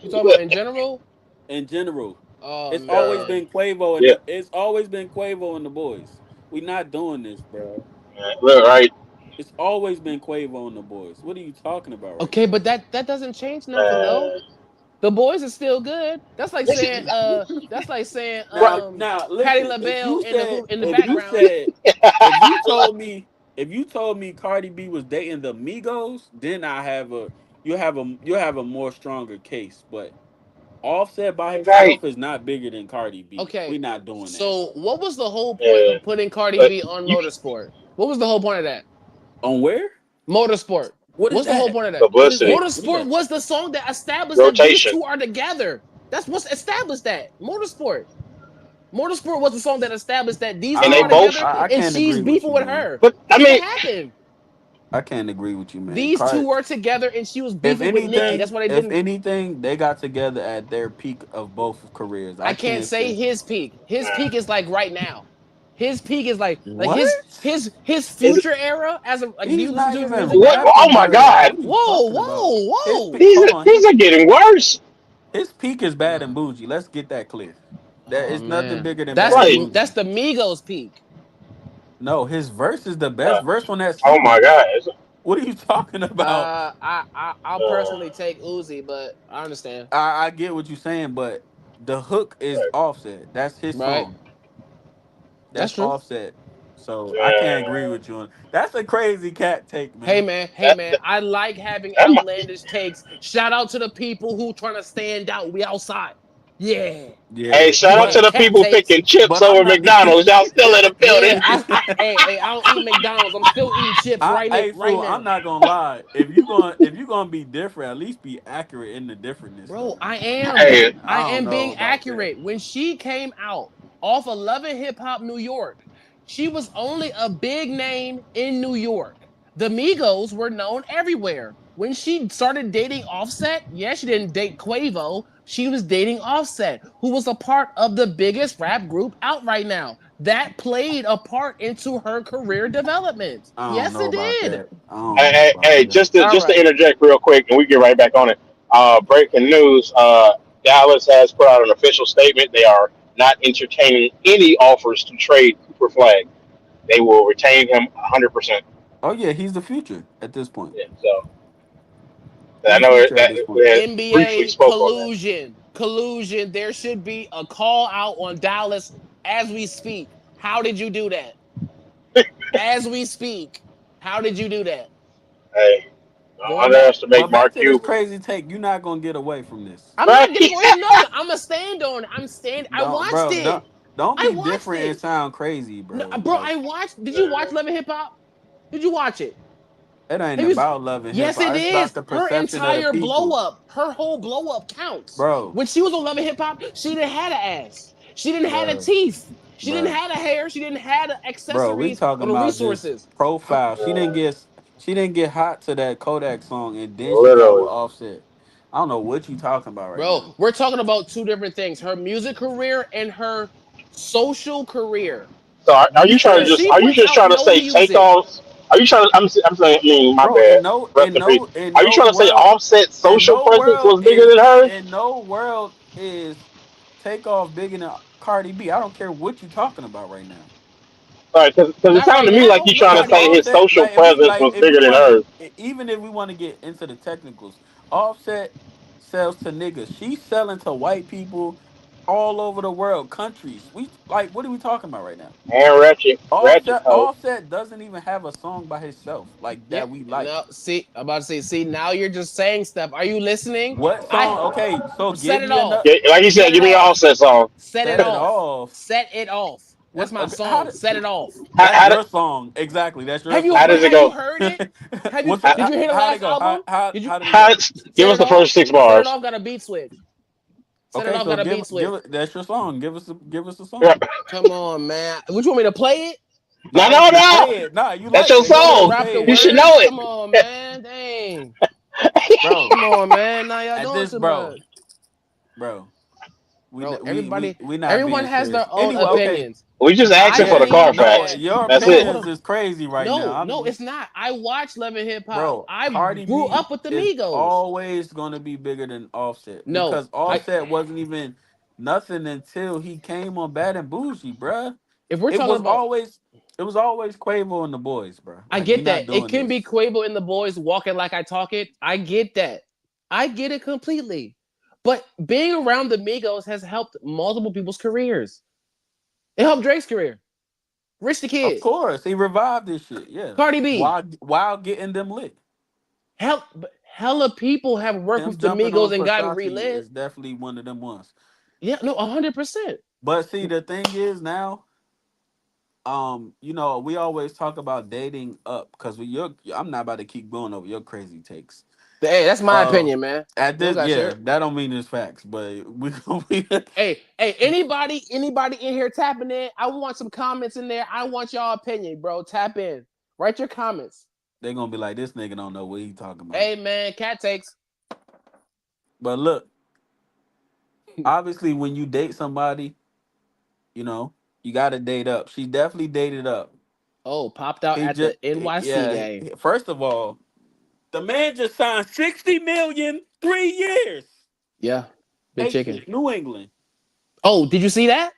You talking about in general? In general. Oh It's always man. been Quavo and yeah, it's always been Quavo and the boys. We not doing this, bro. look, right, It's always been Quavo and the boys. What are you talking about right Okay, now? but that doesn't change nothing though. man. The boys are still good. That's like This saying is, Now, right. Patty listen. LaBelle in the If you background. said, if you told me, if you told me Cardi B was dating the Migos, then I have a, you have a more stronger case. But Offset by Right. himself is not bigger than Cardi B. Okay. We not doing that. So what was the whole point Yeah. of putting Cardi But B on you Motorsport? What was the whole point of that? On where? Motorsport. What is What's the whole that? point of that? What is publicity, that? What is Motorsport that? was the song that established that these rotation, two are together. That's what's established that. Motorsport was the song that established that these I and two they are don't. both. together I and can't she's agree with beefing you, with man. her. But I That's what mean, happened. I can't agree with you, man. These two were together and she was beefing with Nicki. That's why they If didn't. anything, they got together at their peak of both careers. I I can't can't say say his peak. His peak is like right now. His peak is like what. his is it, future era as a like. Do He's you listen not to his even music what? now? Oh rapping my good. Like, God, what are you Whoa, talking about? whoa, whoa. these Hold on. these are getting worse. His peak is Bad and Bougie. Let's get that clear. There Oh is nothing man, bigger than that's Bad and Right. that's Bougie. the Migos peak. No, his verse is the best Uh, verse on that oh my song. God. What are you talking about? I'll personally take Uzi, but I understand. I get what you're saying, but the hook is Right. Offset. That's his Right, song. that's That's true. Offset. So I can't agree with you on. That's a crazy cat take, man. Hey That, man, I like having that might, outlandish takes. Shout out to the people who trying to stand out. We outside. Yeah, hey, Yeah, shout out yeah. to the Cat people takes. picking chips but I'm over not. McDonald's. Y'all still in the building. Yeah, hey, I don't eat McDonald's. I'm still eating chips Hey right fool, I'm now, not gonna lie. If you gonna be different, at least be accurate in the differentness, bro. though. I am. Hey, I I don't am know being about that. accurate. When she came out off of Love and Hip Hop New York, she was only a big name in New York. The Migos were known everywhere. When she started dating Offset, yeah, she didn't date Quavo. She was dating Offset, who was a part of the biggest rap group out right now. That played a part into her career development. I don't Yes, know it about did. that. I don't hey, know hey, about hey, that. All just to right. interject real quick, and we get right back on it. Breaking news: Dallas has put out an official statement. They are not entertaining any offers to trade Cooper Flag. They will retain him 100%. Oh yeah, he's the future at this point. Yeah, so I He's the know future at that this point. we had briefly NBA spoke on that. collusion. There should be a call out on Dallas as we speak. How did you do that? As we speak, how did you do that? Hey. Don't Going back. underestimate But back Mark to this Cuban. crazy take, you're not gonna get away from this. I'm Right? not getting away from nothing. I'm gonna stand on it. I'm stand. I Don't, watched bro. it. Don't I be watched different and it. sound crazy, No, bro. bro, Like I watched. Did you watch Love and Hip Hop? Did you watch it? it ain't Have you? about love and hip Yes, hop. it It's is. about the Her perception of the entire blow people, up, her whole blow up counts. bro. When she was on Love and Hip Hop, she didn't have an ass. She didn't have the Bro, teeth. She didn't bro, have the hair. She didn't have the we accessories or talking the about just resources. profile. She didn't get hot to that Kodak song, and then she got with Literally. Offset. I don't know what you talking about right Bro, now, we're talking about two different things: her music career and her social career. So are you trying to When because just she are you puts just out trying to no say music, takeoffs? Are you trying to, I'm saying, I mean, my bro, bad. Rest in peace. in Are you no trying to say world, Offset in social no presence world was bigger than hers? is Takeoff bigger than Cardi B. I don't care what you talking about right now. All right, because it not sounded right to me like now. you trying to Cause say Nobody. his Offset, social presence was if we bigger than want to, hers. even if we want to get into the technicals, Offset sells to niggas. She's selling to white people all over the world, countries. We like, what are we talking about right now? And Ratchet hoe. Offset doesn't even have a song by himself like Yeah. that we like. No. See, I'm about to say. See, now you're just saying stuff. Are you listening? What I song? Okay, so set give it me off. another. Yeah, like you Set said, it give me an off. Offset song. Set it Set it off. off. Set it off. That's What? my Okay, how song. did? Set it off. That's How did your song. Exactly. That's your Have you how but does song. it have you go? heard it? Have you What's the, did you hear the how'd it last go? album? Did you How did it How, go? give set us it the off? first six Set it bars. off got a beat switch. Set it Okay, off so got a beat switch. give it. That's your song. Give us a Yeah. song. Come on, man. Would you want me to play it? I No, want no, you to no. say it. Nah, you That's like your it. Go You want me to ahead, song. rap the say You it, should words? know it. Come on, man. Dang. bro. Come on, man. Now y'all At doing this, too much. bro. Bro, everybody, We not everyone being has serious. their own Anyway, okay. opinions. We just I asking for the Yeah, car believe no, facts. that your That's no, it. hold opinions on. is crazy right now. No, no, it's not. I watched Love and Hip Hop. Bro, I Cardi grew B up with the is Migos. always gonna be bigger than Offset No, because I Offset wasn't even nothing until he came on Bad and Bougie, bruh. if we're It talking was about always it was always Quavo and the boys, bruh. I Like we get that. not It doing can be this. Quavo and the boys walking like I talk it. I get that. I get it completely. But being around the Migos has helped multiple people's careers. It helped Drake's career. Rich the Of Kid, course, he revived this shit, yeah. Cardi B. While getting them lit. Hella people have worked Him with the jumping Migos on and gotten Versace relit. is definitely one of them ones. Yeah, no, 100%. But see, the thing is now, we always talk about dating up because I'm not about to keep going over your crazy takes. Hey, that's my Uh, opinion, man. at You don't this, got yeah, shit. that don't mean it's facts, but we Hey, anybody in here tapping in? I want some comments in there. I want y'all opinion, bro. Tap in. Write your comments. they gonna be like, this nigga don't know what he talking about. Hey, man, cat takes. But look, obviously, when you date somebody, you know you got to date up. She definitely dated up. Oh, popped out He at just, the NYC yeah. game. First of all, the man just signed 60 million 3 years. Yeah, big chicken. Patriots, New England, Oh, did you see that?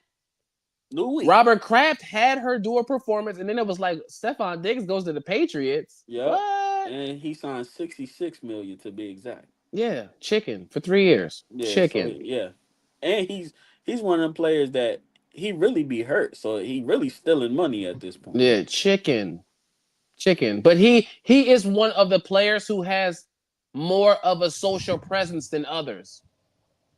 New England. Robert Kraft had her do a performance, and then it was like Stefon Diggs goes to the Patriots. Yep. What? And he signed 66 million to be exact. Yeah, chicken for 3 years. Yeah, so Chicken. yeah. And he's one of them players that he really be hurt. So he really stealing money at this point. Yeah, chicken. But he is one of the players who has more of a social presence than others.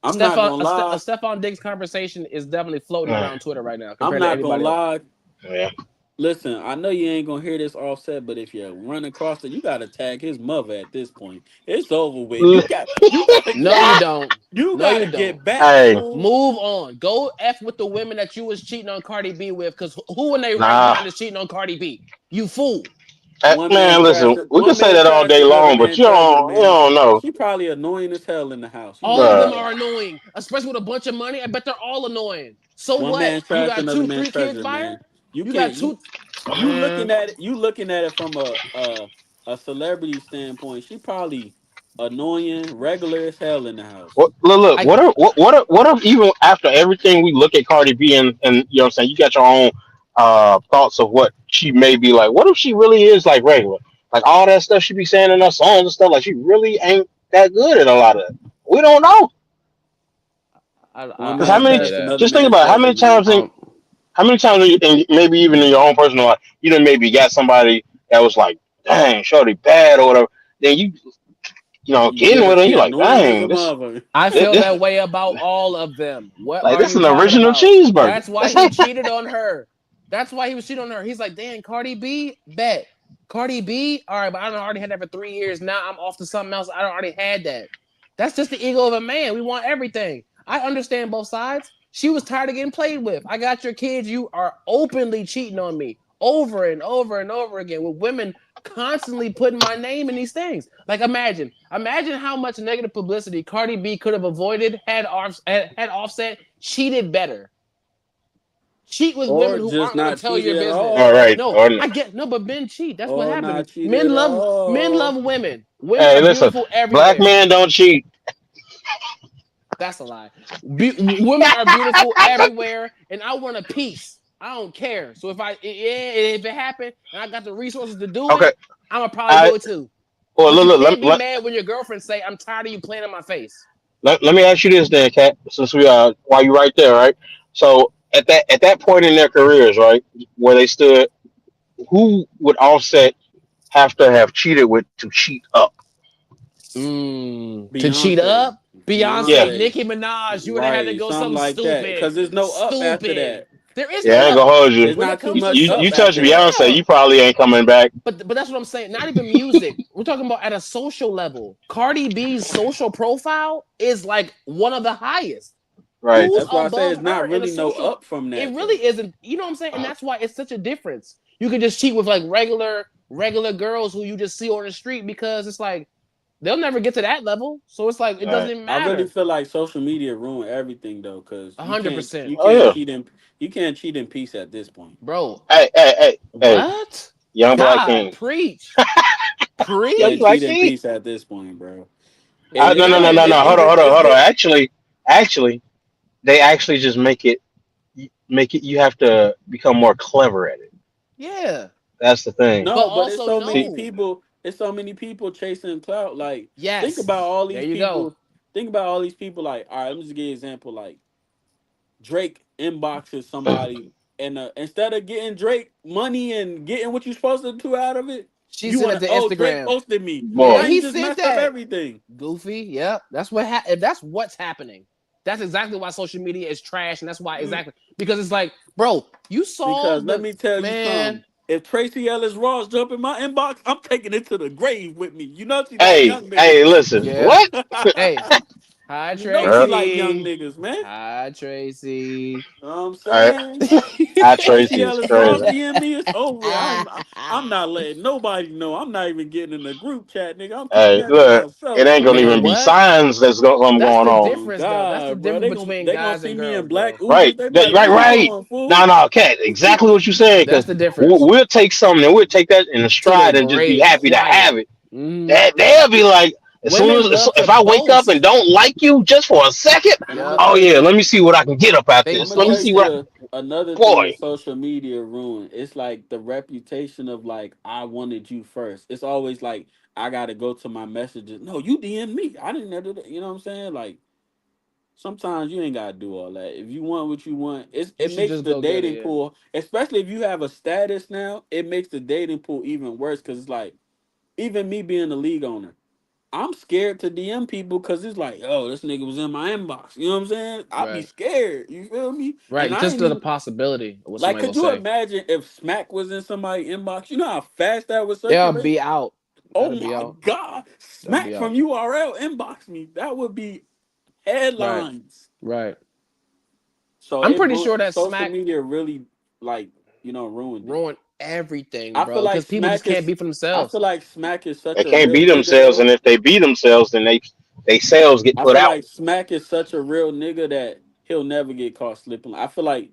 I'm not gonna A lie. Stefon Diggs conversation is definitely floating Mm, around Twitter right now I'm compared to not gonna anybody else. lie. yeah. Listen, I know you ain't gonna hear this offset, but if you run across it, you gotta tag his mother at this point. It's over with. You gotta No, get you back. don't. You No, you gotta don't. get back, Hey, fool. Move on. Go F with the women that you was cheating on Cardi B with, because who in their right nah. mind is cheating on Cardi B? You fool. Man, listen, we can One say man that all trash day another long, but man treasure, you man. don't know. She probably annoying as hell in the house. You All of know them Bruh. that. are annoying, especially with a bunch of money. I bet they're all annoying. So One what? man You trash got another two, man 3 kids treasure, by her? man. You You got can't two, you man. looking at it from a celebrity standpoint. She probably annoying, regular as hell in the house. Look, I what if even after everything we look at Cardi B and you know what I'm saying, you got your own thoughts of what she may be like. What if she really is like regular? Like all that stuff she be saying in her songs and stuff, like she really ain't that good at a lot of it. We don't know. One Because how man don't many say trash that. another just think man about it, treasure, man. how many times and maybe even in your own personal life, you done maybe got somebody that was like, dang, shorty bad or whatever. then you getting Yeah, with her, she you like, annoying as a dang, motherfucker. I this, feel this that way about all of them. What like are this you an talking original about? cheeseburger. That's why he cheated on her. That's why he was cheating on her. He's like, damn, Cardi B, bet. Cardi B, all right, but I already had that for 3 years. Now I'm off to something else. I already had that. That's just the ego of a man. We want everything. I understand both sides. She was tired of getting played with. I got your kids. You are openly cheating on me over and over and over again with women constantly putting my name in these things. Like imagine how much negative publicity Cardi B could have avoided had Offset cheated better. Cheat with women Or who just aren't going not to tell cheat your at business. All all. right, No, or I get no, but men cheat. That's what Or happens. not cheat at Men all. love women. Women hey, are listen, beautiful black everywhere. men don't cheat. That's a lie. Women are beautiful everywhere, and I want a piece. I don't care. So if it happened and I got the resources to do it, Okay, I'm gonna probably I do it too. well But you look, can't be mad when your girlfriend say, "I'm tired of you playing in my face." let me ask you this then, Kat, since we while you right there, right? So at that point in their careers, right, where they stood, who would Offset have to have cheated with to cheat up? To cheat Beyonce. up, Beyonce, Yeah, Beyonce. Nicki Minaj, you would have had to Right. go Something something like that. stupid, Cause there's no up after stupid. that. There is yeah, no I ain't up gonna hold you. There's when it not too comes to much You up touch after that. Beyonce, yeah. you probably ain't coming back. But that's what I'm saying. Not even music. We're talking about at a social level. Cardi B's social profile is like one of the highest. Right. Who's That's why I say above it's her not in a really no social? up from It that though. really isn't. You know what I'm saying? And that's why it's such a difference. You can just cheat with like regular girls who you just see on the street because it's like they'll never get to that level. So it's like it Right. doesn't I really matter. feel like social media ruined everything though, cause A you hundred can't percent, you Oh can't yeah. cheat in you can't cheat in peace at this point. bro. Hey, What? young black God, king. preach, Young Can't black cheat preach. in king. peace at this point, bro. And Well, it's No, no, not no, damn. even no. it's Hold on, even hold on, it's hold on. good. Actually, they actually just make it. You have to become more clever at it. Yeah, That's the thing. but No, but it's also so many See, no. people. It's so many people chasing clout. Like, think Yes, about all there these you go. people. Think about all these people. Like, all right, let me just give you an example. Like, Drake inboxes somebody, and instead of getting Drake money and getting what you're supposed to do out of it, She you sent want it to. to Oh, Drake Instagram. posted me. Yeah, Now boy. you he just sent messed up that. everything. Goofy. Yep. That's what's happening. That's exactly why social media is trash, and that's why exactly because it's like, bro, you saw Because let the me tell you man. something. If Tracy Ellis Ross jump in my inbox, I'm taking it to the grave with me. You know she like Hey, young hey, niggas, man. listen. Yeah. What? Hey. Hi You know she like young Tracy. niggas, man. Hi Tracy. Know what I'm All right, saying? I Tracy Tracy is Ellis Ross crazy. DM me, it's over with. I'm not letting nobody know. I'm not even getting in the group chat, nigga. I'm keeping Hey, that to look, it myself, ain't gonna man. Man, even be what? signs something That's going the on. Oh difference, though. That's the God, bro. difference between They gonna guys see and me in girls, black bro. Ubers. Right, They be like, right, "What you right. doing, No, fool?" no, Cat, exactly what you said. That's Because the difference. we'll take something and we'll take that in a To the stride and just be grave, happy to quiet. have it. Mm. That they'll be like, as soon Women as love to if I wake up and boast. don't like you just for a second, And I'm gonna Yep. oh tell yeah, you, let me see what I can get up out They I'm this. gonna Let me tell see boast. what, another thing that boy. social media ruined. It's like the reputation of like I wanted you first. It's always like I gotta go to my messages. No, you DM me. I didn't know that. You know what I'm saying? Like sometimes you ain't gotta do all that. If you want what you want, You it should makes just the go get dating it. Yeah. pool, especially if you have a status now. It makes the dating pool even worse because it's like even me being a league owner. I'm scared to DM people because it's like, oh, this nigga was in my inbox. You know what I'm saying? I'd be Right. scared. You feel me? And Right. I Just ain't the even possibility of what like. somebody Could gonna you say. imagine if Smack was in somebody's inbox? You know how fast that would They'll circulate. be out. Oh That'll be my out. god, That'll Smack be from out. URL inbox me. That would be Right. headlines. Right. So I'm pretty sure that social Smack media really like ruined it. ruined everything, I feel bro. like Because people just Smack can't is. be for I themselves. feel like Smack is such They a can't real beat nigga themselves, though. and if they beat themselves, then they sales get I put feel out. like Smack is such a real nigga that he'll never get caught slipping. I feel like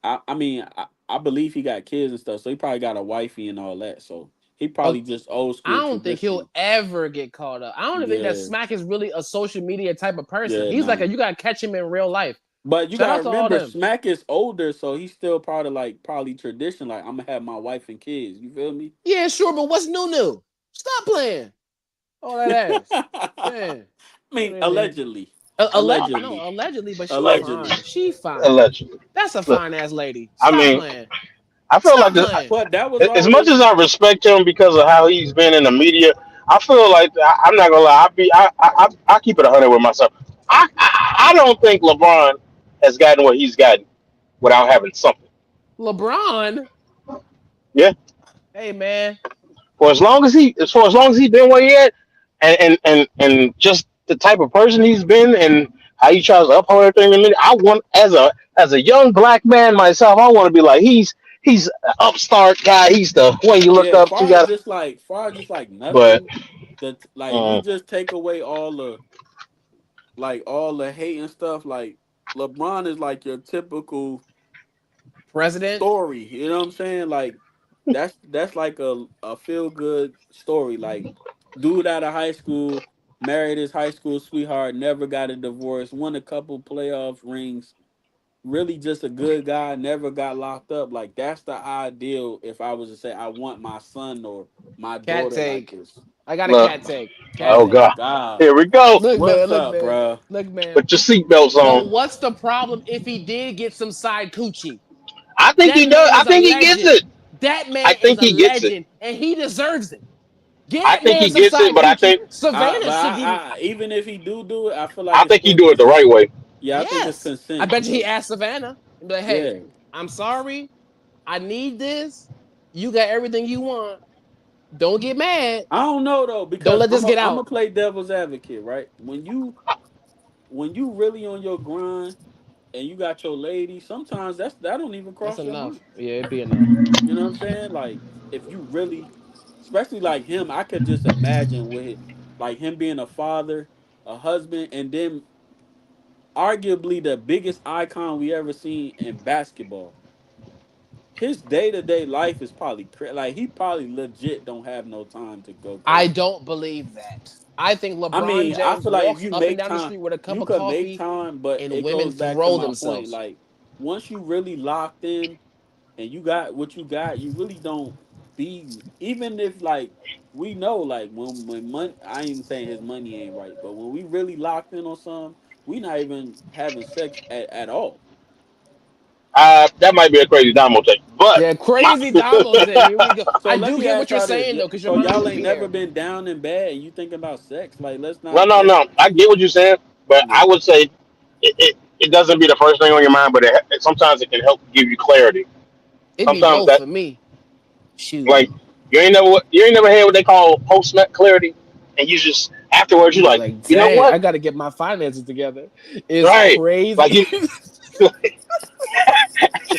I believe he got kids and stuff, so he probably got a wifey and all that. So he Oh, probably just old I school don't think he'll traditional. ever get caught up. I don't even think that Yeah, Smack is really a social media type of person. yeah, He's like nah. a you gotta catch him in real life. But you Shout gotta out to all remember, them. Smack is older, so he's still part of like probably tradition. Like I'm gonna have my wife and kids. You feel me? Yeah, sure, but what's new? Stop playing. All that ass. I Man. mean, allegedly, No, allegedly, allegedly, but she allegedly. fine. She fine. Allegedly. That's a Look, fine ass lady. I Stop mean, playing. I feel like Stop this, playing. But that was as much always as I respect him because of how he's been in the media, I feel like I'm not gonna lie. I keep it 100 with myself. I don't think LeBron has gotten what he's gotten without having something. LeBron, Yeah, hey man, for as long as he's been where he at, and just the type of person he's been, and how he tries to uphold everything. I mean, I want as a young black man myself, I want to be like he's an upstart guy. He's the one you look Yeah, up to. Got, far as just like but nothing. That like we uh, just take away all the hate and stuff. Like LeBron is like your typical president. story. You know what I'm saying? Like that's like a feel good story. Like dude out of high school, married his high school sweetheart, never got a divorce, won a couple playoff rings. Really just a good guy, never got locked up. Like that's the ideal if I was to say I want my son or my Cat daughter like take. this. I got a look, cat take. Cat Oh oh take. my god, god. here we go. What's Look up, man, bruh? look man. Put your seatbelts But on. what's the problem if he did get some side coochie? I think That he does. man I is a think he gets legend. it. That I man is think a he gets it. legend, and he deserves it. Get I that think man he some gets it, side but coochie. Savannah I, But should give him. even if he do it, I feel like I it's think he still do it the right way. Yeah, I think it's Yes, I consent bet you he because asked Savannah and be like, "Hey, yeah. I'm sorry, I need this. You got everything you want. Don't get mad. I don't know though Don't because let this get I'm out." gonna play devil's advocate, right? When you really on your grind and you got your lady, sometimes that don't even That's cross your enough. mind. Yeah, it'd be enough. You know what I'm saying? Like if you really, especially like him, I could just imagine with like him being a father, a husband, and then arguably the biggest icon we ever seen in basketball. His day to day life is probably like he probably legit don't have no time to go I crazy. don't believe that. I think I LeBron mean, I James feel like if walks you up and make down the time, street with a cup you of could make coffee time, but and it women goes back to throw my point. themselves. Like once you really locked in and you got what you got, you really don't be even if like we know like when money I ain't saying his money ain't right, but when we really locked in on something, we not even having sex at all. That might be a crazy dynamo take, but Yeah, my crazy Damo take. Here we go. So I let do me get ask what you're y'all this. saying though, because your So money y'all should ain't be never there. been down and bad and you thinking about sex. Like no, let's no, I get what you're saying, but yeah. I would say it doesn't be the first thing on your mind, but sometimes it can help give you clarity. It'd be Sometimes both that for me. like Shoot. you ain't never had what they call post nut clarity, and you just afterwards You you be like, like, you know dang, I what, gotta get my finances together. It's right? Like crazy. you,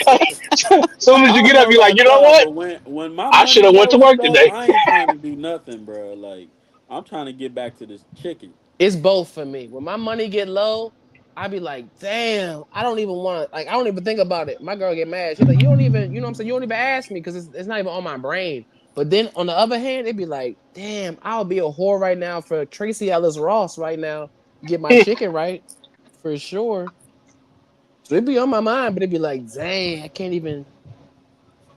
as soon as I you don't get up, know you're like, about you know y'all, what, but when my I should money have went to low and work stuff, today. I ain't trying to do nothing, bro. Like I'm trying to get back to this chicken. It's both for me. When my money get low, I be like, damn, I don't even want to, like, I don't even think about it. My girl get mad. She's like, you don't even, you know what I'm saying? You don't even ask me because it's not even on my brain. But then on the other hand, it'd be like, damn, I'll be a whore right now for Tracy Ellis Ross right now. Get my chicken right for sure. So it'd be on my mind, but it'd be like, dang, I can't even,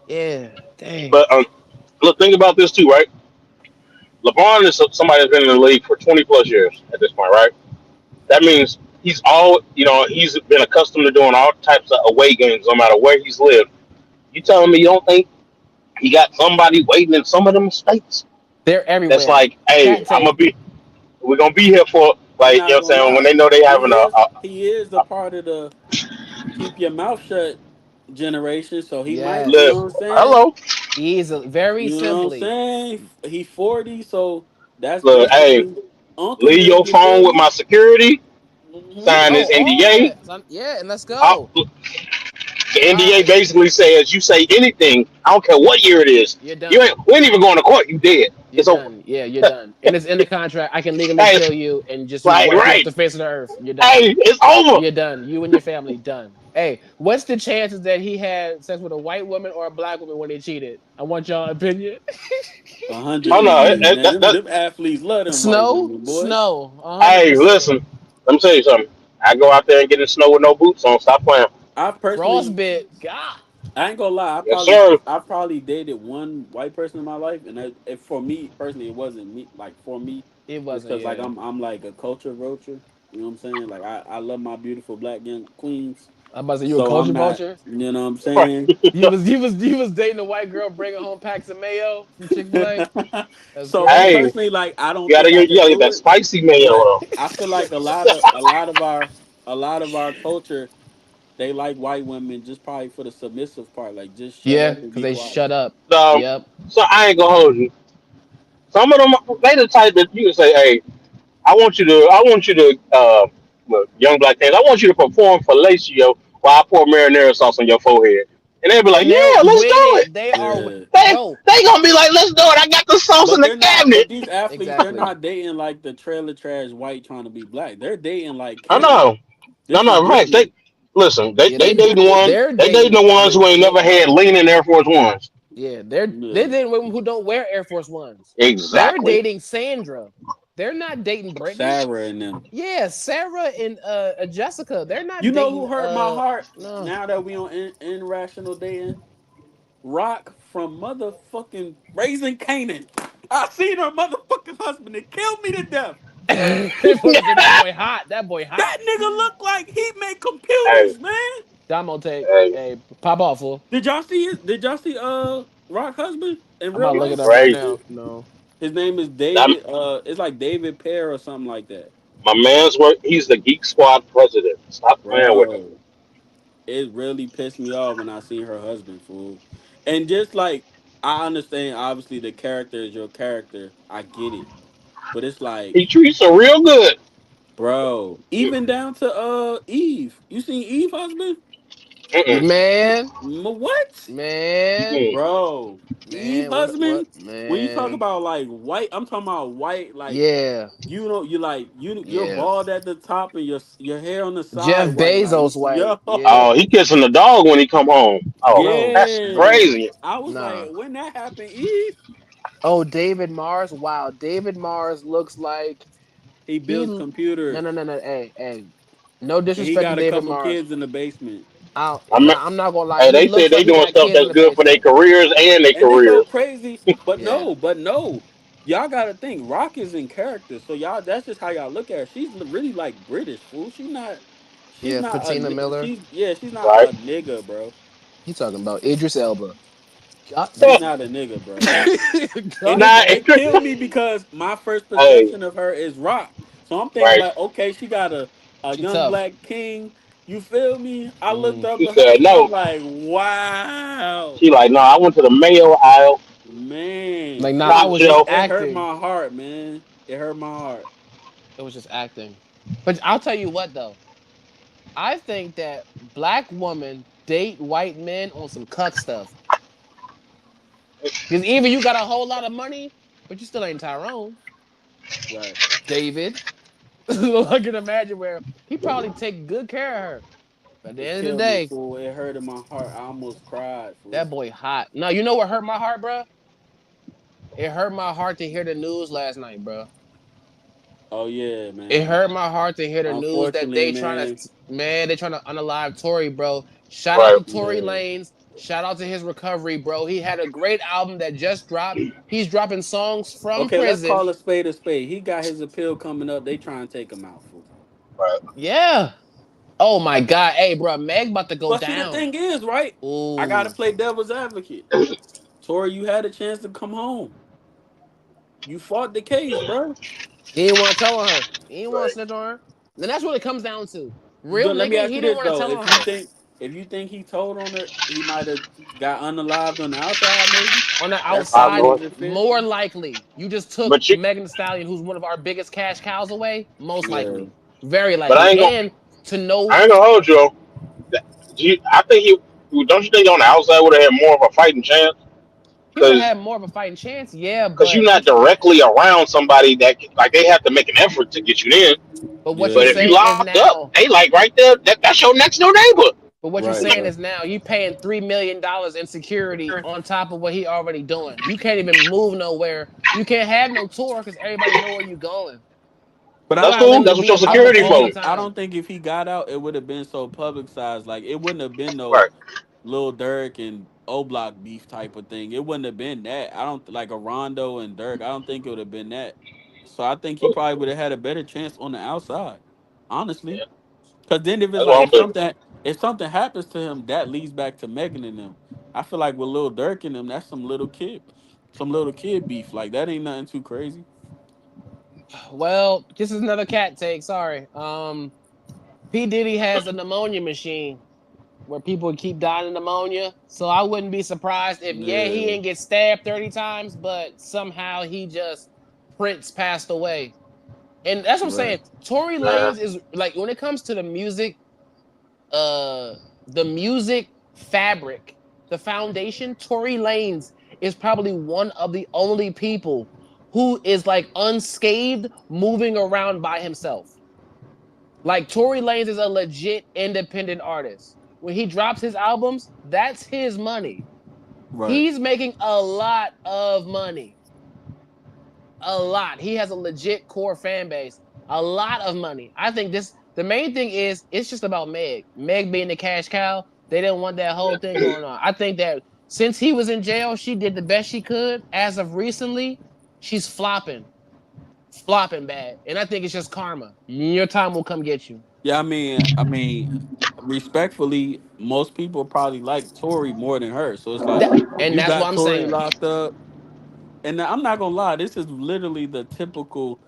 yeah, dang. But look, think about this too, right? LeBron is somebody that's been in the league for 20 plus years at this point, right? That means he's been accustomed to doing all types of away games, no matter where he's lived. You telling me you don't think he got somebody waiting in some of them states? They're That's everywhere. like, hey, Cat take. we're gonna be here for I'm like, you not know what I'm gonna saying, when lie. they know they having He is the part of the keep your mouth shut generation. So he might, you know look, Yes. what I'm saying? hello, He's a, very You know what I'm simply. saying? He 40, so that's look, hey, basically uncle leave age. your You feel phone with me? my security, Hmm. sign Oh, this all NDA. that. Son, yeah, and let's Uh, go. the NDA Right. basically says you say anything, I don't care what year it is, You're you done. ain't we ain't even going to court, you dead. You're It's over. done. Yeah, you're done. And it's in the contract. I can legally Hey, kill you and just right, wipe you off right. the face of the earth. You're done. Hey, it's over. You're done. You and your family done. Hey, what's the chances that he had sex with a white woman or a black woman when they cheated? I want y'all opinion. A hundred Oh no, degrees, man. Them athletes love them white Snow, women, boy. snow, hey, 100%. listen, let me tell you something. I go out there and get in the snow with no boots on. Stop playing. I personally, Frostbit. God, I ain't gonna lie. Yes, sir. I probably dated one white person in my life, and for me personally, it wasn't me. Like for me, it it's wasn't. because like Yeah. I'm like a culture vulture. You know what I'm saying? Like I love my beautiful black young queens. I'm about to say you a So culture I'm not, vulture. you know what I'm Right. saying? You was dating a white girl bringing home packs of mayo from Chick-fil-A. That's So me Hey, crazy. personally, like I you don't gotta think I get, you could gotta get do that it, spicy mayo but though. I feel like a lot of our culture, they like white women just probably for the submissive part, like just shut Yeah, up and because be they quiet. shut up. Um, Yep. so I ain't gonna hold you. Some of them, they the type that you can say, "Hey, I want you to, look, young black fans, I want you to perform fellatio while I pour marinara sauce on your forehead," and they'll be like, And they're "Yeah, let's do with it." it. They are, Yeah. They bro. they gonna be like, "Let's do it. I got the sauce in But the they're not. But cabinet." these athletes, they're Exactly. not dating like the trailer trash white trying to be black. They're dating like I Kevin. know. No, This is no, right. different. They listen. They Yeah, they dating one. they're They dating dating the ones who ain't never legit. had leaning Air Force Ones. Yeah, they're Yeah. dating women who don't wear Air Force Ones. They're Exactly. dating Sandra. They're not dating Brittany. Sarah and them. Yeah, Sarah and Jessica. They're You not know dating who hurt my heart? no. Now that we on irrational dating, Rock from motherfucking Raising Canaan. I seen her motherfucking husband. It killed me to death. That boy hot. That boy hot. That nigga look like he made Hey, computers, man. Damo take. hey, Hey, pop off, fool. Did y'all see Rock husband in I'm real about to look he's it life? up right crazy. now. No. His name is That David. It's like David Pear or something like that. my man's work. He's the Geek Squad president. Stop playing with him. Bro, it really pissed me off when I seen her husband, fool. And just like I understand, obviously the character is your character. I get it, but it's like, He treats her real good. bro, even down to Eve. You seen Eve husband? Mm-mm, Man, What? man, mm-mm. Bro, Eve man, what husband. When you talk man. about like white, I'm talking about white. Like Yeah, you know, you like you're yeah. bald at the top and your hair on the side Jeff white. Like Bezos white. yo, Yeah. Oh, he kissing the dog when he come home. Oh, No, that's yeah. no, crazy. I was like, nah. when that happened, Eve, Oh, David Mars. Wow, David Mars looks like he he. builds No, computers no, no, no. Hey, hey. No and he disrespect to got a David couple Mars. kids in the basement. I'm Now I'm not gonna lie. Hey, He they said looks they like he doing got stuff kids in that's the good for their basement. careers and their And it's so careers. crazy, Yeah, but no, y'all got to think Rock is in character, so y'all that's just how y'all look at her. She's really like British fool. She's yeah. not a Patina Miller. she's not Right? a nigga, bro. He talking about Idris Elba. God She's damn. not a nigga, bro. And God it Nah, damn. it killed me because my first hey, perception of her is Rock. So I'm thinking right? like, okay, she got a She young tough. black king. You feel me? I looked Mm. up She the said husband. I'm no. like, wow, She like, no, I went to the Mayo aisle, man. Like, nah, that top was just shelf. It hurt acting. my heart, man. It hurt my heart. It was just acting. But I'll tell you what though. I think that black women date white men on some cuck stuff. Because even you got a whole lot of money, but you still ain't Tyrone. Right. David. I can imagine where he probably take good care of her. But at the It end of the killed me, day, fool. It hurted my heart. I almost cried, that fool. boy hot. No, you know what hurt my heart, bro? It hurt my heart to hear the news last night, bro. Oh yeah, It man. hurt my heart to hear the news that Unfortunately, they trying to, man. man, they trying to unalive Tory, bro. Shout out Right. to Tory Yeah. Lanez. Shout out to his recovery, bro. He had a great album that just dropped. He's dropping songs from Okay, let's prison. call a spade a spade. He got his appeal coming up. They trying to take him out, fool. Right. Yeah. Oh my God. Hey, bro, Meg about to go But see, the down. thing is, right? I gotta Ooh. play devil's advocate. Tori, you had a chance to come home. You fought the case, bro. He didn't want to tell on her. He didn't want to Right. snitch on her. And that's what it comes down to. Real But let me nigga, ask he you didn't this want to though: tell if on you her. think he told on her, he might have got unalived on the outside. Maybe On the that's how you outside, Possibly. lose your fear. more likely. You just took But you, Megan Thee Stallion, who's one of our biggest cash cows, away. Most Yeah. likely. Very but likely. And to know I ain't gonna hold you. That- I think he. Don't you think on the outside would have had more of a fighting chance? he would have Because had more of a fighting chance, yeah, you're but not directly around somebody that like they have to make an effort to get you in. what you're But Yeah. if you saying is locked up, now, they like right there. That's your next door neighbor. but what you're Right. saying Right. is now you paying $3 million in security on top of what he already doing. You can't even move nowhere. You can't have no tour because everybody know where you going. But You I That's got to don't cool. literally think That's what be your in I public don't security think all the for. if I time. don't think if he got out, it would have been so publicized. Like it wouldn't have been no Right. Lil Durk and O Block beef type of thing. It wouldn't have been that. I don't like a Rondo and Dirk. I don't think it would have been that. So I think he probably would have had a better chance on the outside, honestly. Yeah. Because then if it's That's like what I'm if saying. something if something happens to him, that leads back to Megan and them. I feel like with Lil Durk and them, that's some little kid beef. Like that ain't nothing too crazy. Well, this is another cat take. Sorry. P Diddy has a pneumonia machine where people keep dying of pneumonia. So I wouldn't be surprised if he Yeah, didn't get stabbed 30 times, but somehow he just Prince passed away. And that's what I'm saying. right, Tory Man, Lanez is like when it comes to uh the music fabric, the foundation, Tory Lanez is probably one of the only people who is like unscathed moving around by himself. Like Tory Lanez is a legit independent artist. When he drops his albums, that's his money. right. He's making a lot of money. A lot. He has a legit core fan base. A lot of money. I think the main thing is it's just about Meg. Meg being the cash cow. They didn't want that whole thing going on. I think that since he was in jail, she did the best she could. As of recently, she's flopping bad. And I think it's just karma. Your time will come get you. Yeah, respectfully, most people probably like Tory more than her. So it's like And you that's what got I'm Tory saying. locked up, and I'm not gonna lie, this is literally the typical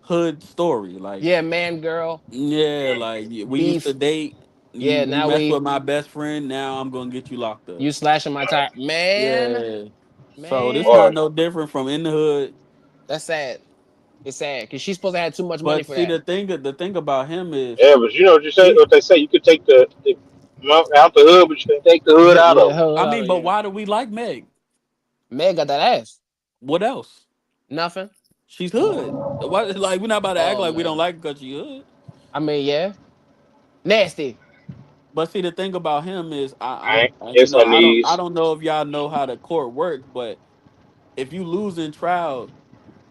hood story. Like, Yeah, man, girl, yeah, like we used to beef. date. Yeah, You now mess with we my best friend. Now I'm gonna get you locked up. you slashing my tire. Man, Yeah. So this man. boy, not no different from in the hood. That's sad. It's sad because she's supposed to have too much money But for see, that. the thing about him is yeah, but you know what you say? he. What they say? You could take the out the hood, but you can take the hood out Yeah, of it. hold I on, mean, but yeah. why do we like Meg? Meg got that ass. What else? Nothing. She's hood. What? Like we're not about to act Oh like we don't man. like her because she hood. I mean, yeah. Nasty. But see, the thing about him is, Right? It's her I knees. don't know if y'all know how the court works, but if you lose in trial,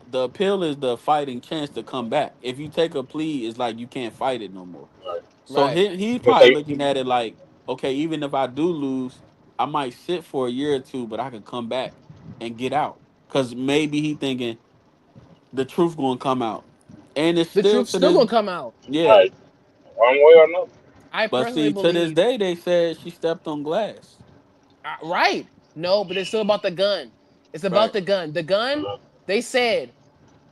the appeal is the fighting chance to come back. If you take a plea, it's like you can't fight it no more. Right. So Right. he's You can probably take looking at it like, okay, even if I do lose, I might sit for a year or two, but I can come back and get out. Cause maybe he thinking the truth gonna come out, and it's The still truth's to still this, gonna come out. yeah. right one way or another. I But personally see, to this believe. day, they said she stepped on glass. Right. No, but it's still about the gun. It's about Right, the gun. The gun, Uh, they said,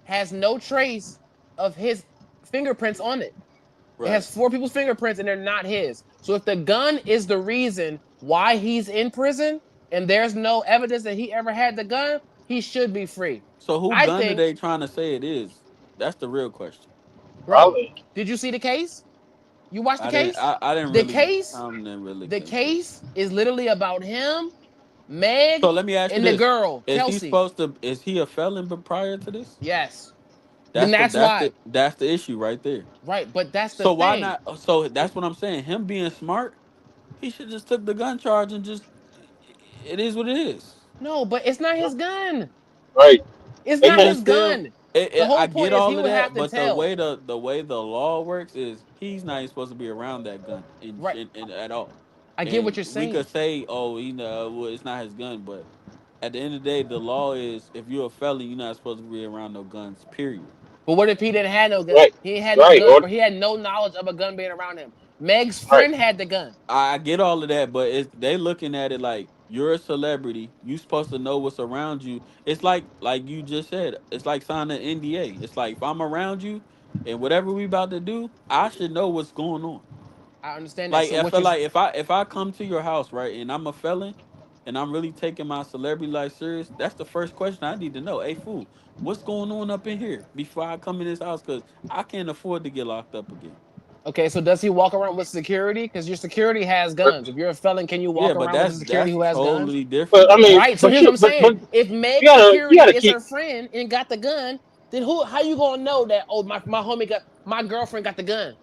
has no trace of his fingerprints on it. It right. has four people's fingerprints and they're not his. So if the gun is the reason why he's in prison and there's no evidence that he ever had the gun, he should be free. So who I gun are think, they trying to say it is? That's the real question. bro, Probably. did you see the case? You watched the I didn't. case? I didn't The really. case, I didn't really the consider. case is literally about him, Meg, So let me ask you and the this: girl, Is he Kelsey. supposed to? Is he a felon? But prior to this, Yes. Then that's why. that's the issue right there. Right. But that's the So why thing. not? So that's what I'm saying. Him being smart, he should just took the gun charge and just. It is what it is. No, but it's not his gun. Right. It's They not He can. can his still. gun. The I whole get point is he all of would have that, to but the tell. way the law works is he's not even supposed to be around that gun Right. in at all. I get what And you're we could saying. say, oh, well, it's not his gun, but at the end of the day, the law is if you're a felon, you're not supposed to be around no guns. Period. But what if he didn't have no gun? Right. He had no Right. gun, Or or he had no knowledge of a gun being around him. Meg's right. friend had the gun. I get all of that, but it's they looking at it like you're a celebrity. You supposed to know what's around you. It's like you just said. It's like signing an NDA. It's like if I'm around you and whatever we about to do, I should know what's going on. I understand that. Like So I what feel you're like if I come to your house right and I'm a felon and I'm really taking my celebrity life serious, that's the first question I need to know. Hey fool, what's going on up in here before I come in this house? Cause I can't afford to get locked up again. okay? So does he walk around with security? Because your security has guns. If you're a felon, can you Yeah, walk but around with a security that's who has guns? totally different But I though. mean, Right. So but here's what you, I'm saying. but If you Meg's gotta you security gotta is keep her friend and got the gun, then who? How you gonna know that? Oh, my homie got my girlfriend got the gun.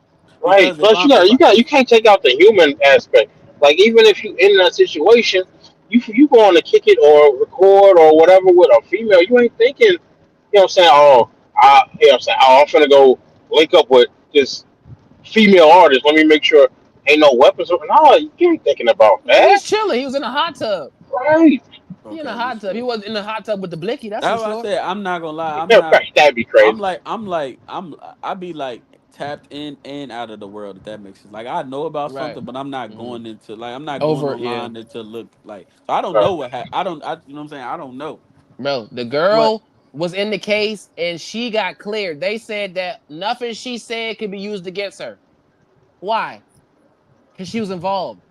right. Because if Plus, I'm if I, you can't take out the human aspect. Like even if you in that situation, you going to kick it or record or whatever with a female, you ain't thinking. You know what I'm saying? Oh, you know what I'm saying? Oh, I'm finna go link up with this female artist. Let me make sure ain't no weapons. No, you ain't thinking about He that, was chilling. He was in a hot tub. right? He in a okay, hot tub. He respect. wasn't in the hot tub with the blicky. That's for That's why I sure. said I'm not gonna lie. Right, that'd be crazy. I be like tapped in and out of the world. If that makes sense. Like I know about Right. something, but I'm not Hmm. going into like I'm not going Over, yeah, online to look like. So I don't Right. know what I don't. You know what I'm saying? I don't know. bro. The But girl was in the case and she got cleared. They said that nothing she said could be used against her. Why? Because she was involved.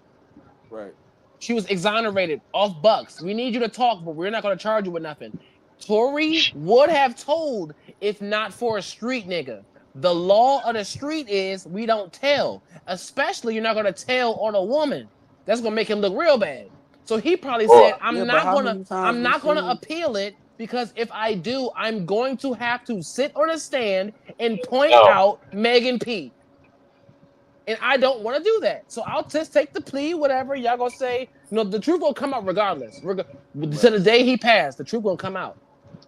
right, She was exonerated off bucks. We need you to talk, but we're not going to charge you with nothing. Tory would have told if not for a street nigga. The law of the street is we don't tell. Especially you're not going to tell on a woman. That's going to make him look real bad. So he probably Boy, said, yeah. But how many times I'm we not gonna seen? appeal it because if I do, I'm going to have to sit on a stand and point no. out Megan P. And I don't want to do that. So I'll just take the plea, whatever. Y'all gonna say, the truth will come out regardless. To Right. the day he passed, the truth will come out.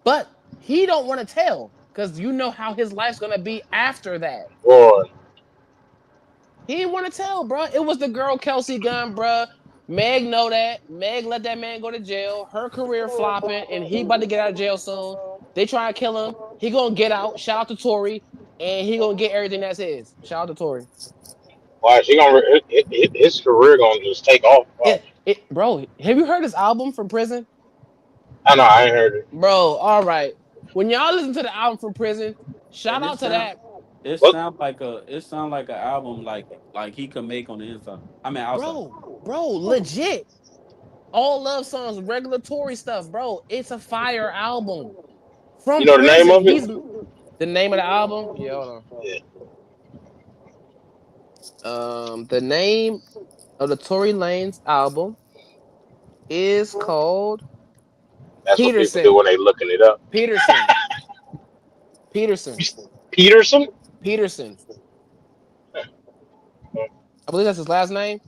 But he don't want to tell because you know how his life's gonna be after that. Boy, He didn't want to tell, bro. It was the girl Kelsey Gunn, bro. Meg know that. Meg let that man go to jail. Her career flopping, and he about to get out of jail soon. They try to kill him. He gonna get out. Shout out to Tory, and he gonna get everything that's his. Shout out to Tory. why she gonna his career gonna just take off? Watch. Bro, have you heard his album from prison? I know I ain't heard it. Bro, all right. When y'all listen to the album from prison, shout And out to that. What? it sound like an album like he could make on the inside. I mean outside. Bro, legit. All love songs, regulatory stuff, bro. It's a fire album. You From know the name prison, of it? he's the name of the album. Yeah, hold Yeah, on. The name of the Tory Lanez album is called that's what people do Peterson. when they looking it up. Peterson. Peterson. Peterson. Peterson. I believe that's his last name.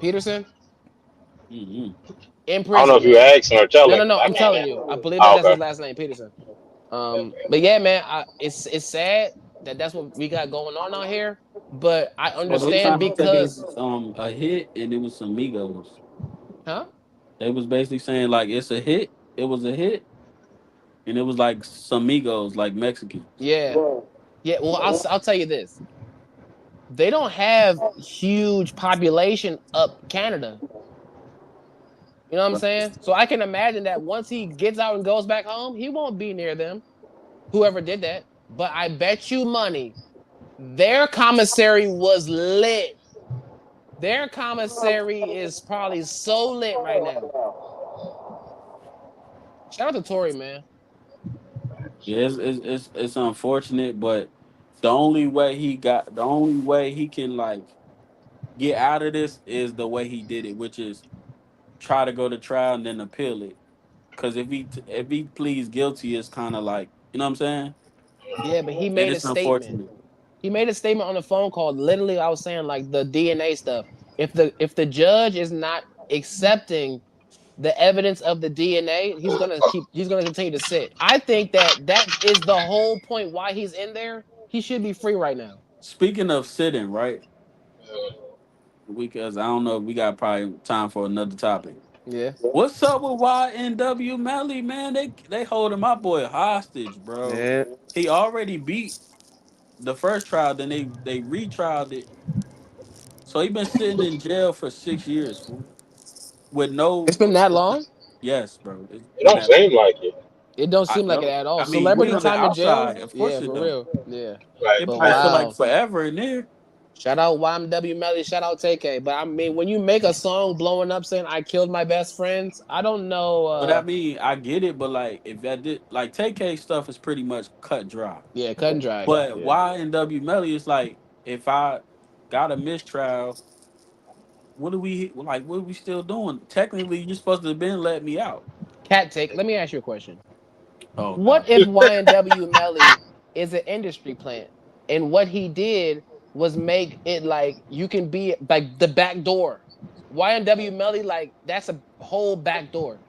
Peterson. Mm-hmm. In I don't know prison, if you man. asking or No, telling. no, no. I I'm telling can't. you. I believe that Oh, that's his okay. last name, Peterson. But yeah, man, it's sad that that's what we got going on out here. But I Well, they understand trying to say because, it's a hit and it was some Migos. huh? They was basically saying like it's a hit. It was a hit, and it was like some Migos, like Mexicans. Yeah, yeah. Well, I'll tell you this: they don't have huge population up Canada. You know what I'm Right. saying? So I can imagine that once he gets out and goes back home, he won't be near them. Whoever did that, but I bet you money their commissary was lit. Their commissary is probably so lit right now. Shout out to Tory, man. Yeah, it's unfortunate, but the only way he can like get out of this is the way he did it, which is try to go to trial and then appeal it. Because if he pleads guilty, it's kind of like you know what I'm saying, Yeah, but he and made a it's statement. unfortunate. He made a statement on the phone call. Literally, I was saying like the DNA stuff. If the judge is not accepting the evidence of the DNA, he's gonna continue to sit. I think that is the whole point why he's in there. He should be free right now. Speaking of sitting, right? Because I don't know, we got probably time for another topic. Yeah. What's up with YNW Melly, man? They holding my boy hostage, bro. Yeah. He already beat the first trial, then they retrialed it. So he been sitting in jail for 6 years, fool, with It's no. been that long. Yes, bro. It's It been don't that seem long. like it. It don't I seem like it know. at all. I mean, we Celebrity on the time in jail. outside, of course Yeah, it for don't. real. Yeah. It Like But probably feel like wow. forever in there. Shout out YMW Melly. Shout out TK. But I mean, when you make a song blowing up saying I killed my best friends, I don't know. But I mean, I get it, but like if that did like TK stuff is pretty much cut dry. Yeah, cut and dry. But Yeah. Y and W Melly is like if I got a mistrial, what are we like? What are we still doing? Technically, you're supposed to have been let me out. Cat take. Let me ask you a question. Oh What God. if YNW Melly is an industry plant and what he did was make it like you can be like the back door. YNW Melly, like that's a whole back door.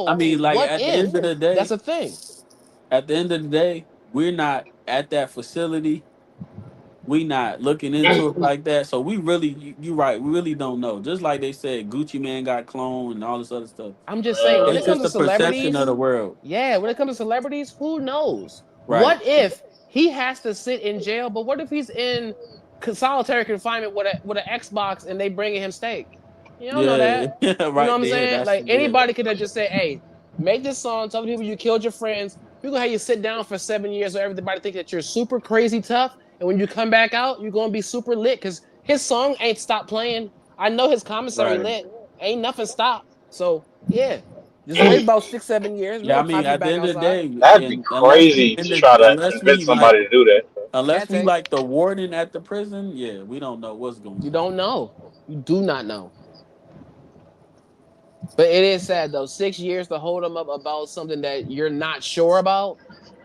I So mean, like what if that's a thing? at the end of the day, we're not at that facility. We not looking into it like that. So we really, you right, we really don't know. Just like they said, Gucci Man got cloned and all this other stuff. I'm just saying, when it It's comes just to a perception of celebrities, the world, yeah, when it comes to celebrities, who knows? right? What if he has to sit in jail. But what if he's in solitary confinement with an Xbox and they bringing him steak? You don't know Yeah, that. yeah, You know what right I'm there. saying? That's Like yeah. anybody could have just said, "Hey, make this song. Tell the people you killed your friends. We're gonna have you sit down for 7 years, so everybody think that you're super crazy tough. And when you come back out, you're gonna be super lit because his song ain't stopped playing. I know his commissary Right. lit. Ain't nothing stopped. So yeah, just wait about 6, 7 years. We're Yeah, I gonna mean, pop you at the back end of the outside. day, That'd be and unless we crazy to try to unless convince we like somebody to do that. unless Can't we take. like the warden at the prison, yeah, we don't know what's going You on. don't know. You do not know. But it is sad though. 6 years to hold them up about something that you're not sure about.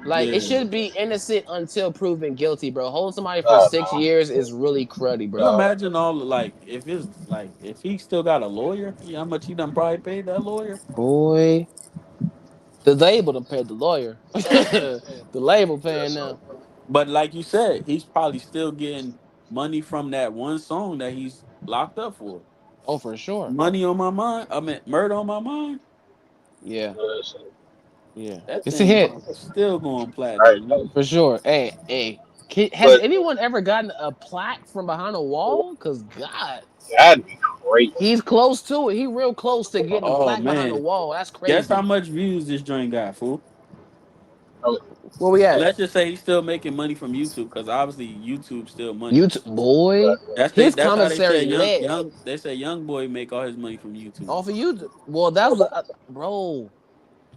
Like it Yeah. should be innocent until proven guilty, bro. Holding somebody for Oh 6 years is really cruddy, You bro. no, imagine all the, like if it's like if he still got a lawyer, yeah, how much he done probably paid that lawyer? Boy, the label done paid the lawyer. The label paying no. now. But like you said, he's probably still getting money from that one song that he's locked up for. Oh, for sure. Money on my mind. I mean, murder on my mind. Yeah, Listen, yeah. That It's a thing hit still going right, platinum. Man. for sure. Hey, hey. Has but anyone ever gotten a plaque from behind a wall? Cause God, that'd be crazy. he's close to it. He real close to getting a Oh plaque behind the man, wall. That's guess how crazy. much views this joint got, fool? I mean, Where we And at? let's just say he's still making money from YouTube because obviously YouTube's still money. YouTube boy, right. his That's how they say commissary lit they say young boy make all his money from YouTube. off of YouTube. Well, that was bro.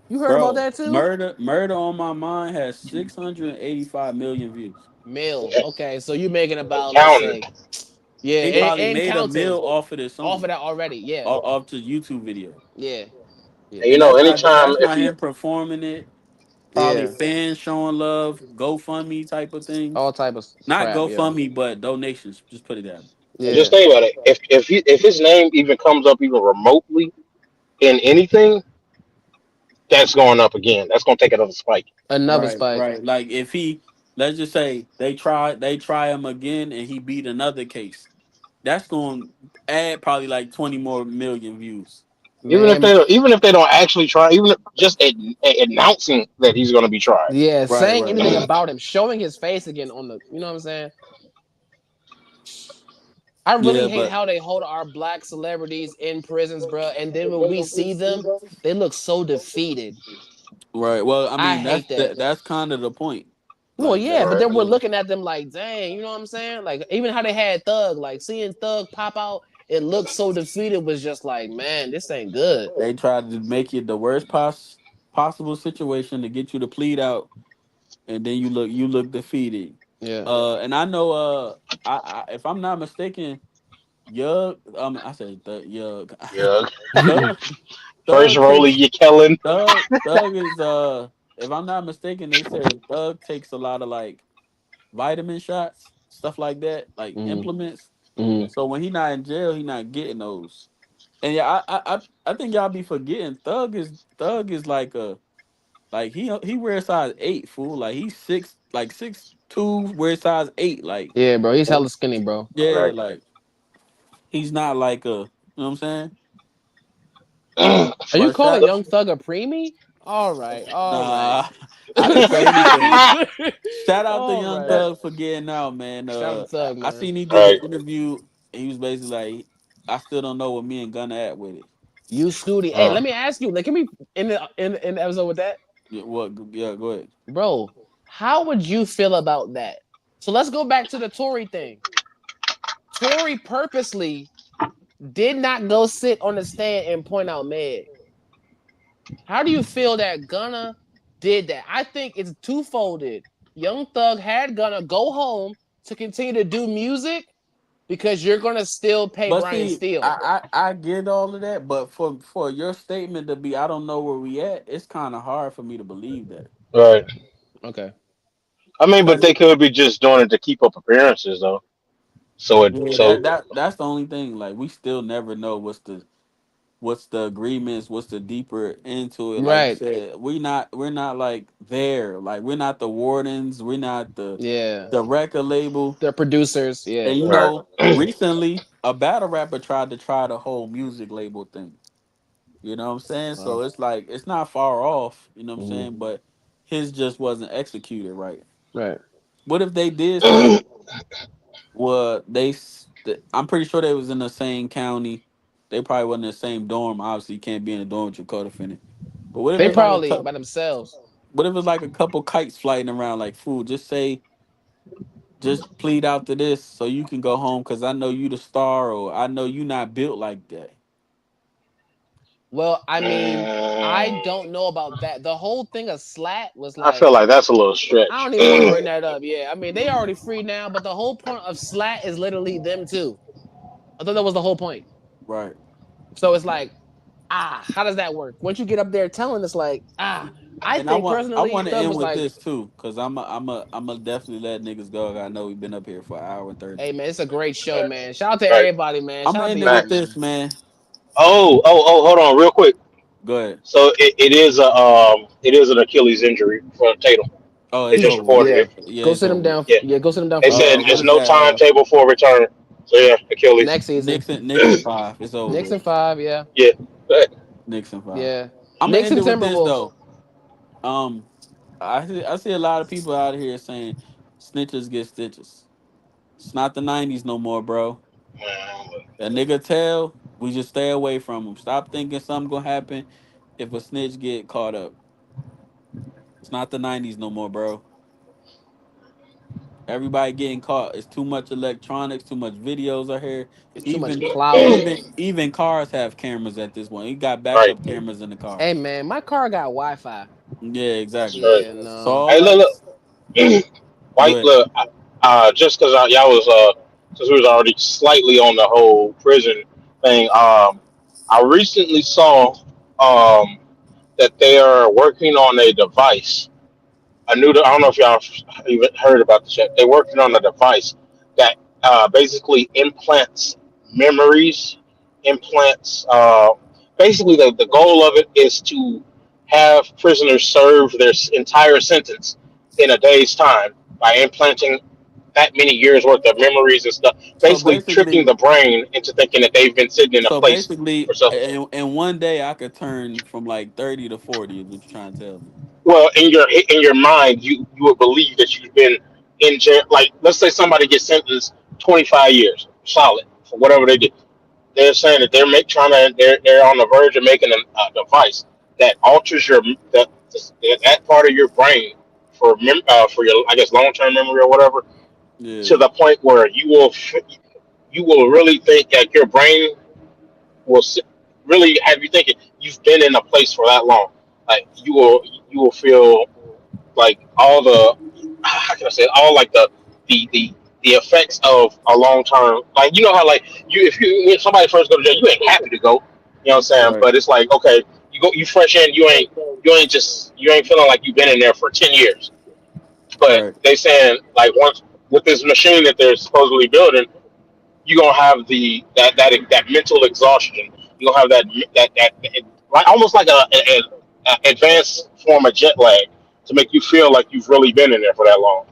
You heard about Bro, that too? murder on my mind has 685 million views. Mill. Okay, so you making And about let's counting. say yeah, He probably and made a counting meal off of this off of song, that already. Yeah, off the YouTube video. yeah, yeah, And And anytime that's if not you him performing it. Probably yeah. fans showing love, GoFundMe type of things. All type of Not crap. Yeah, GoFundMe, but donations. Just put it out. and just yeah. think about it, if his name even comes up even remotely in anything, that's going up again. That's going to take another spike. Another Right, spike. right. Like if he, let's just say they try him again and he beat another case. That's going to add probably like 20 more million views. Man, Even if they don't actually try, even if just announcing that he's going to be tried. yeah, Right, saying right, anything right. about him, showing his face again on the, you know what I'm saying? I really Yeah, hate but how they hold our black celebrities in prisons, bro. And then when we see them, they look so defeated. right. Well, I I mean hate that. that's kind of the point. Well, Like yeah, that. but Right. then I we're mean, looking at them like, dang, you know what I'm saying? Like, even how they had Thug, like seeing Thug pop out, it looked so defeated, was just like, man, this ain't good. they tried to make it the worst possible situation to get you to plead out, and then you look defeated. Yeah. And I know if I'm not mistaken, Yug I said the Yug Yeah. Thug First Thug Rolly, takes you killing. Thug is if I'm not mistaken, they said Thug takes a lot of like vitamin shots, stuff like that, like Mm-hmm. implements. Mm-hmm. So when he not in jail, he not getting those. And yeah, I think y'all be forgetting Thug is like a like he wears size 8, fool. Like he's 6'2", wears size 8. Like Yeah, bro, he's hella skinny, bro. yeah, Right. like he's not like a you know what I'm saying. Are you But calling shot Young Thug a preemie? All right, all right. nah, I didn't say anything. Shout out to All Young right. Thug for getting out, man. Shout out to Thug, I man. seen he did Right. the interview. He was basically like, I still don't know what me and Gunna at with it. You Scooty. Hey, Uh, let me ask you, like, can we in the episode with that? Yeah, what? Yeah, go ahead. Bro, how would you feel about that? So let's go back to the Tory thing. Tory purposely did not go sit on the stand and point out Meg. How do you feel that Gunna did that? I think it's twofolded. Young Thug had Gunna go home to continue to do music because you're gonna still pay But Brian see, Steele. I get all of that, but for your statement to be, I don't know where we at. It's kind of hard for me to believe that. right. Okay. I mean, but Cause they could be just doing it to keep up appearances, though. yeah, So that's the only thing. Like we still never know what's the agreements, what's the deeper into it. Like you Right. said, we're not like there. Like we're not the wardens. We're not Yeah. the record label. They're producers. Yeah. And you right. know, recently a battle rapper tried to try the whole music label thing. You know what I'm saying? So Wow. it's like it's not far off. You know what I'm Mhm. saying? But his just wasn't executed right. Right. What if they did say, well, I'm pretty sure they was in the same county. They probably wasn't in the same dorm. Obviously, you can't be in a dorm with your co-defendant. But what if They it's like a probably couple? by themselves. What if it's like a couple kites flying around? Like, fool, just say, just plead out to this so you can go home because I know you the star, or I know you not built like that. Well, I mean, I Mm, don't know about that. The whole thing of Slat was I feel like, like that's a little I stretch. don't even want to bring that up. Yeah, I mean, they already free now, but the whole point of Slat is literally them too. I thought that was the whole point. Right. So it's like, how does that work? Once you get up there telling us like, I And I think want I personally, want to Thug end was with like, this too, cause I'm a definitely let niggas go. I know we've been up here for an hour and 30. hey man, it's a great show, man. Shout out to Right. everybody, man. I'm Shout gonna out to end it y'all, with Facts. this, man. man. Hold on, real quick. Go ahead. So it is an Achilles injury for Tatum. Oh, They it's just over with. reported Yeah, it. Yeah, go it's sit him over with. down. Yeah, Yeah, go sit him down they for said What there's is no that? timetable for a return. So yeah, Achilles. next season. Nixon 5. It's over Knicks with. and 5. Yeah, Yeah, but Nixon 5. yeah. I'm gonna Knicks end and it with this Timberwolves. though. Um, I see a lot of people out here saying snitches get stitches. It's not the '90s no more, bro. man, A nigga tell, we just stay away from him. Stop thinking something gonna happen if a snitch get caught up. It's not the '90s no more, bro. Everybody getting caught. It's too much electronics, too much videos out here. It's too much Even clout. even cars have cameras at this point. You got right. backup cameras in the car. Hey man, my car got Wi-Fi. Yeah, That's exactly. crazy. Yeah, So no. all Hey, that. look. Go White ahead. look. Just because y'all was since we was already slightly on the whole prison thing. I recently saw um that they are working on a device. I don't know if y'all even heard about this yet. They're working on a device that basically implants memories, implants. Basically, the goal of it is to have prisoners serve their entire sentence in a day's time by implanting that many years worth of memories and stuff. So Basically, tricking basically, the brain into thinking that they've been sitting in a so place basically, for so. in one day I could turn from like 30 to 40. Is what you're trying to tell me? Well, in your mind, you would believe that you've been in jail. Like, let's say somebody gets sentenced 25 years solid for whatever they did. They're saying that they're on the verge of making a device that alters that part of your brain for your, I guess, long term memory or whatever, to Yeah. the point where you will really think that your brain will really have you thinking you've been in a place for that long. Like you will feel like all the, how can I say it? All like the the the effects of a long term, like, how, like, if somebody first go to jail, you ain't happy to go, what I'm saying, Right. but it's like, okay, you fresh in, you ain't feeling like you've been in there for 10 years. But Right. they saying, like, once with this machine that they're supposedly building, you're gonna have that mental exhaustion. You're gonna have that like, almost like a advanced form of jet lag, to make you feel like you've really been in there for that long.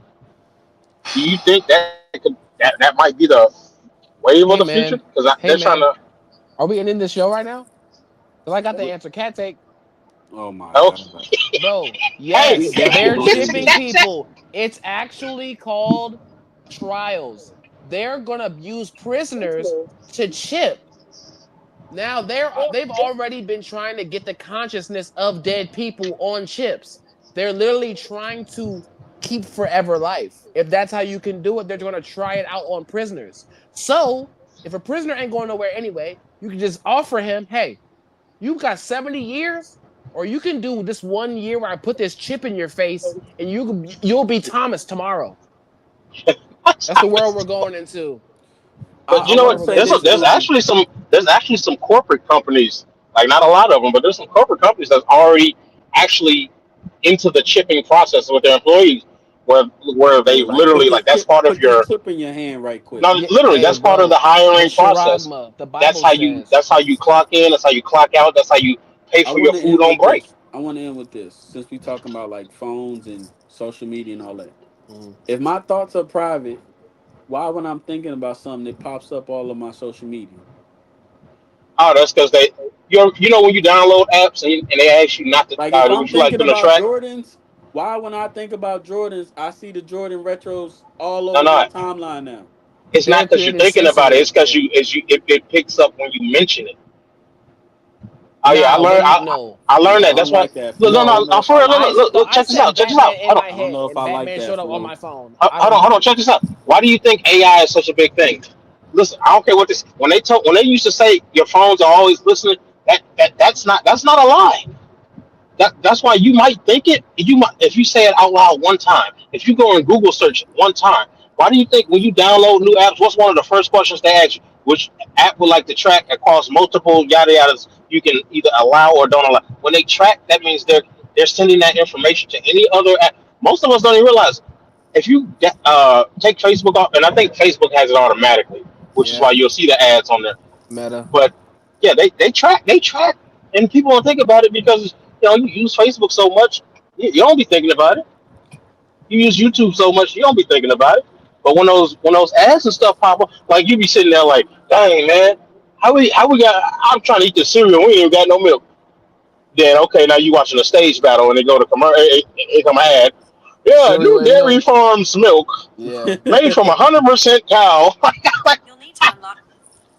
Do you think that might be the wave of the Hey future? man. Because they're Hey trying to. man. Are we ending this show right now? Because I got the answer. Cat take. Oh my Oh, god. Bro, hey, We yes, definitely they're gonna end chipping it. that's it. people. It's actually called trials. They're gonna use prisoners to chip. Now they've already been trying to get the consciousness of dead people on chips. They're literally trying to keep forever life. If that's how you can do it, they're going to try it out on prisoners. So if a prisoner ain't going nowhere anyway, you can just offer him, hey, you've got 70 years, or you can do this 1 year where I put this chip in your face and you'll be Thomas tomorrow. That's the world we're going into. But I That's the you know want world to we're what? say going There's this, into. there's Juicy. actually some corporate companies, like, not a lot of them, but there's some corporate companies that's already actually into the chipping process with their employees, where Yeah, they like literally, like, that's part of put this your, chip in your hand right quick. no, Yeah, literally, hey, that's part of the bro, the hiring process. charagma, the That's Bible how you says. that's how you clock in. That's how you clock out. That's how you pay I for your want to food end on with break. this. I want to end with this. Since we talking about like phones and social media and all that. Mm. If my thoughts are private, why when I'm thinking about something, it pops up all of my social media? Oh, that's because when you download apps, and they ask you not to, Like if I'm would you like thinking them to about track? Jordans, Why when I think about Jordans, I see the Jordan retros all No, over my no, timeline now. it's They're not because you're creating thinking about it. It's sentiment because there. it picks up when you mention it. Oh yeah, Nah, when you no, I learned Yeah, I that. don't That's why. like that, Look, no, fam. no. no, No, for real. Look, I look, look, thought look, I check this out. said Check this out. Batman in Hold my I don't on, head, know if and I like Batman that, showed up on fool. my phone. I don't hold know. on. Check this out. Why do you think AI is such a big thing? Listen, I don't care what this. When they used to say your phones are always listening, that's not a lie. That's why you might think it. You might if you say it out loud one time. If you go and Google search one time, why do you think when you download new apps, what's one of the first questions they ask you? Which app would like to track across multiple yada yadas? You can either allow or don't allow. When they track, that means they're sending that information to any other app. Most of us don't even realize if you take Facebook off, and I think Facebook has it automatically, which is Yeah, why you'll see the ads on there. Meta. But yeah, they track, and people don't think about it because you use Facebook so much, you don't be thinking about it. You use YouTube so much, you don't be thinking about it. But when those ads and stuff pop up, like you be sitting there like, dang man, how we got? I'm trying to eat this cereal, we ain't even got no milk. Then okay, now you watching a stage battle and they go to commercial, it come ad. Yeah, Cereal new and dairy milk. farms milk Yeah. made from 100% cow.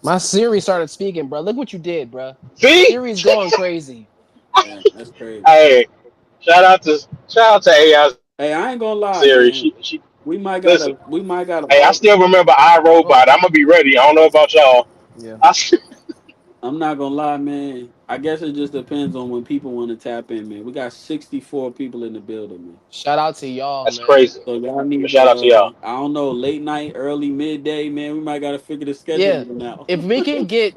My Siri started speaking, bro. Look what you did, bro. See, Siri's going crazy. Man, that's crazy. hey, shout out to AI Hey, Siri. I ain't gonna She lie, man. listen. We might Hey, gotta I still all. remember iRobot. Oh, I'm gonna be ready. I don't know about y'all. yeah. I st- I'm not gonna lie, man. I guess it just depends on when people want to tap in, man. We got 64 people in the building, man. Shout out to y'all, That's man. crazy. So y'all But need shout out to y'all. I don't know, late night, early midday, man. We might gotta figure the Yeah. scheduling out. If we can get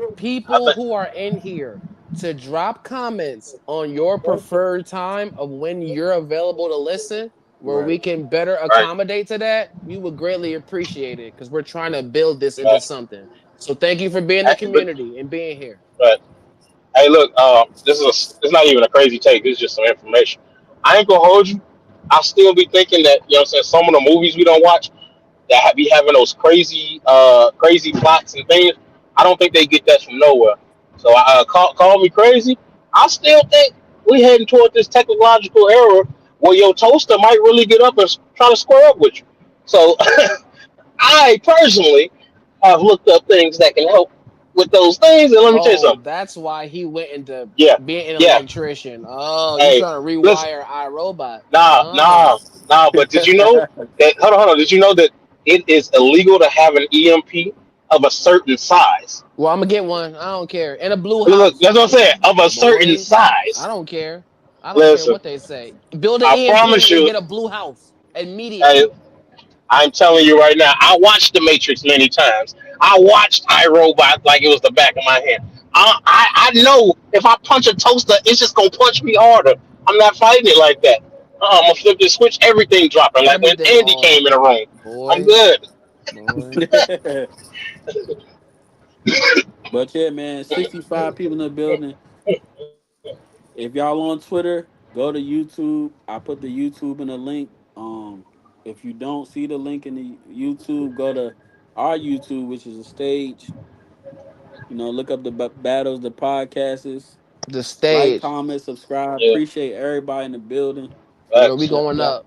I people think who are in here to drop comments on your preferred time of when you're available to listen, where Right. we can better right, accommodate to that, we would greatly appreciate it because we're trying to build this into right. something. So thank you for being the Hey, community and being here. but hey, look, it's not even a crazy take. This is just some information. I ain't gonna hold you. I still be thinking that what I'm saying, some of the movies we don't watch that be having those crazy plots and things. I don't think they get that from nowhere. So call me crazy. I still think we heading toward this technological era where your toaster might really get up and try to square up with you. So I personally have looked up things that can help with those things, and let me tell you Oh, something. that's why he went into Yeah, being an yeah. electrician. Oh, he's Hey, trying to listen, rewire iRobot. nah, Oh. nah, nah. But did you know that? Hold on. Did you know that it is illegal to have an EMP of a certain size? Well, I'm gonna get one. I don't care. In a blue Look, house. that's what I'm saying. Of a certain Boy, I size. don't care. I don't care Listen, what they say. Build an I promise EMP and you. get a blue house I, immediately. I'm telling you right now. I watched The Matrix many times. I watched iRobot like it was the back of my hand. I know if I punch a toaster, it's just gonna punch me harder. I'm not fighting it like that. I'm gonna flip this switch, everything dropping. Like when Everything Andy off. came in the room. I'm Boy, good. boy. But yeah, man, 65 people in the building. If y'all on Twitter, go to YouTube. I put the YouTube in the link. If you don't see the link in the YouTube, go to our YouTube, which is a stage. Look up the battles, the podcasts. The Like, stage. comment, subscribe. Yeah, Appreciate everybody in the building. For real, we facts. Yeah, going yeah, up.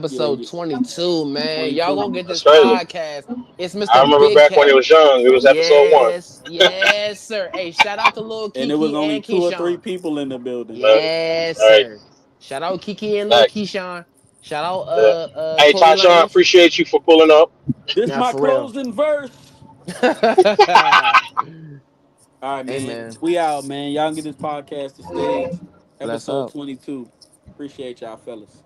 yeah, Episode yeah. 22, man. Y'all gonna 22. get That's this crazy. podcast. It's I Mr. remember Big back when it Cat. was young. It was episode one. Yes, yes, sir. Hey, shout out to Lil And it was Kiki only and two or three Keyshawn. people in the building. Right, Yes, right. sir. Shout out Kiki and Lil Facts. Keyshawn. Shout out Yeah. Hey, Tory Tyshawn, Lanez. appreciate you for pulling up. This Nah, my for real. closing verse. Hey All right, man. man, We out, man. Y'all can get this podcast to stage. bless Episode up. 22. Appreciate y'all, fellas.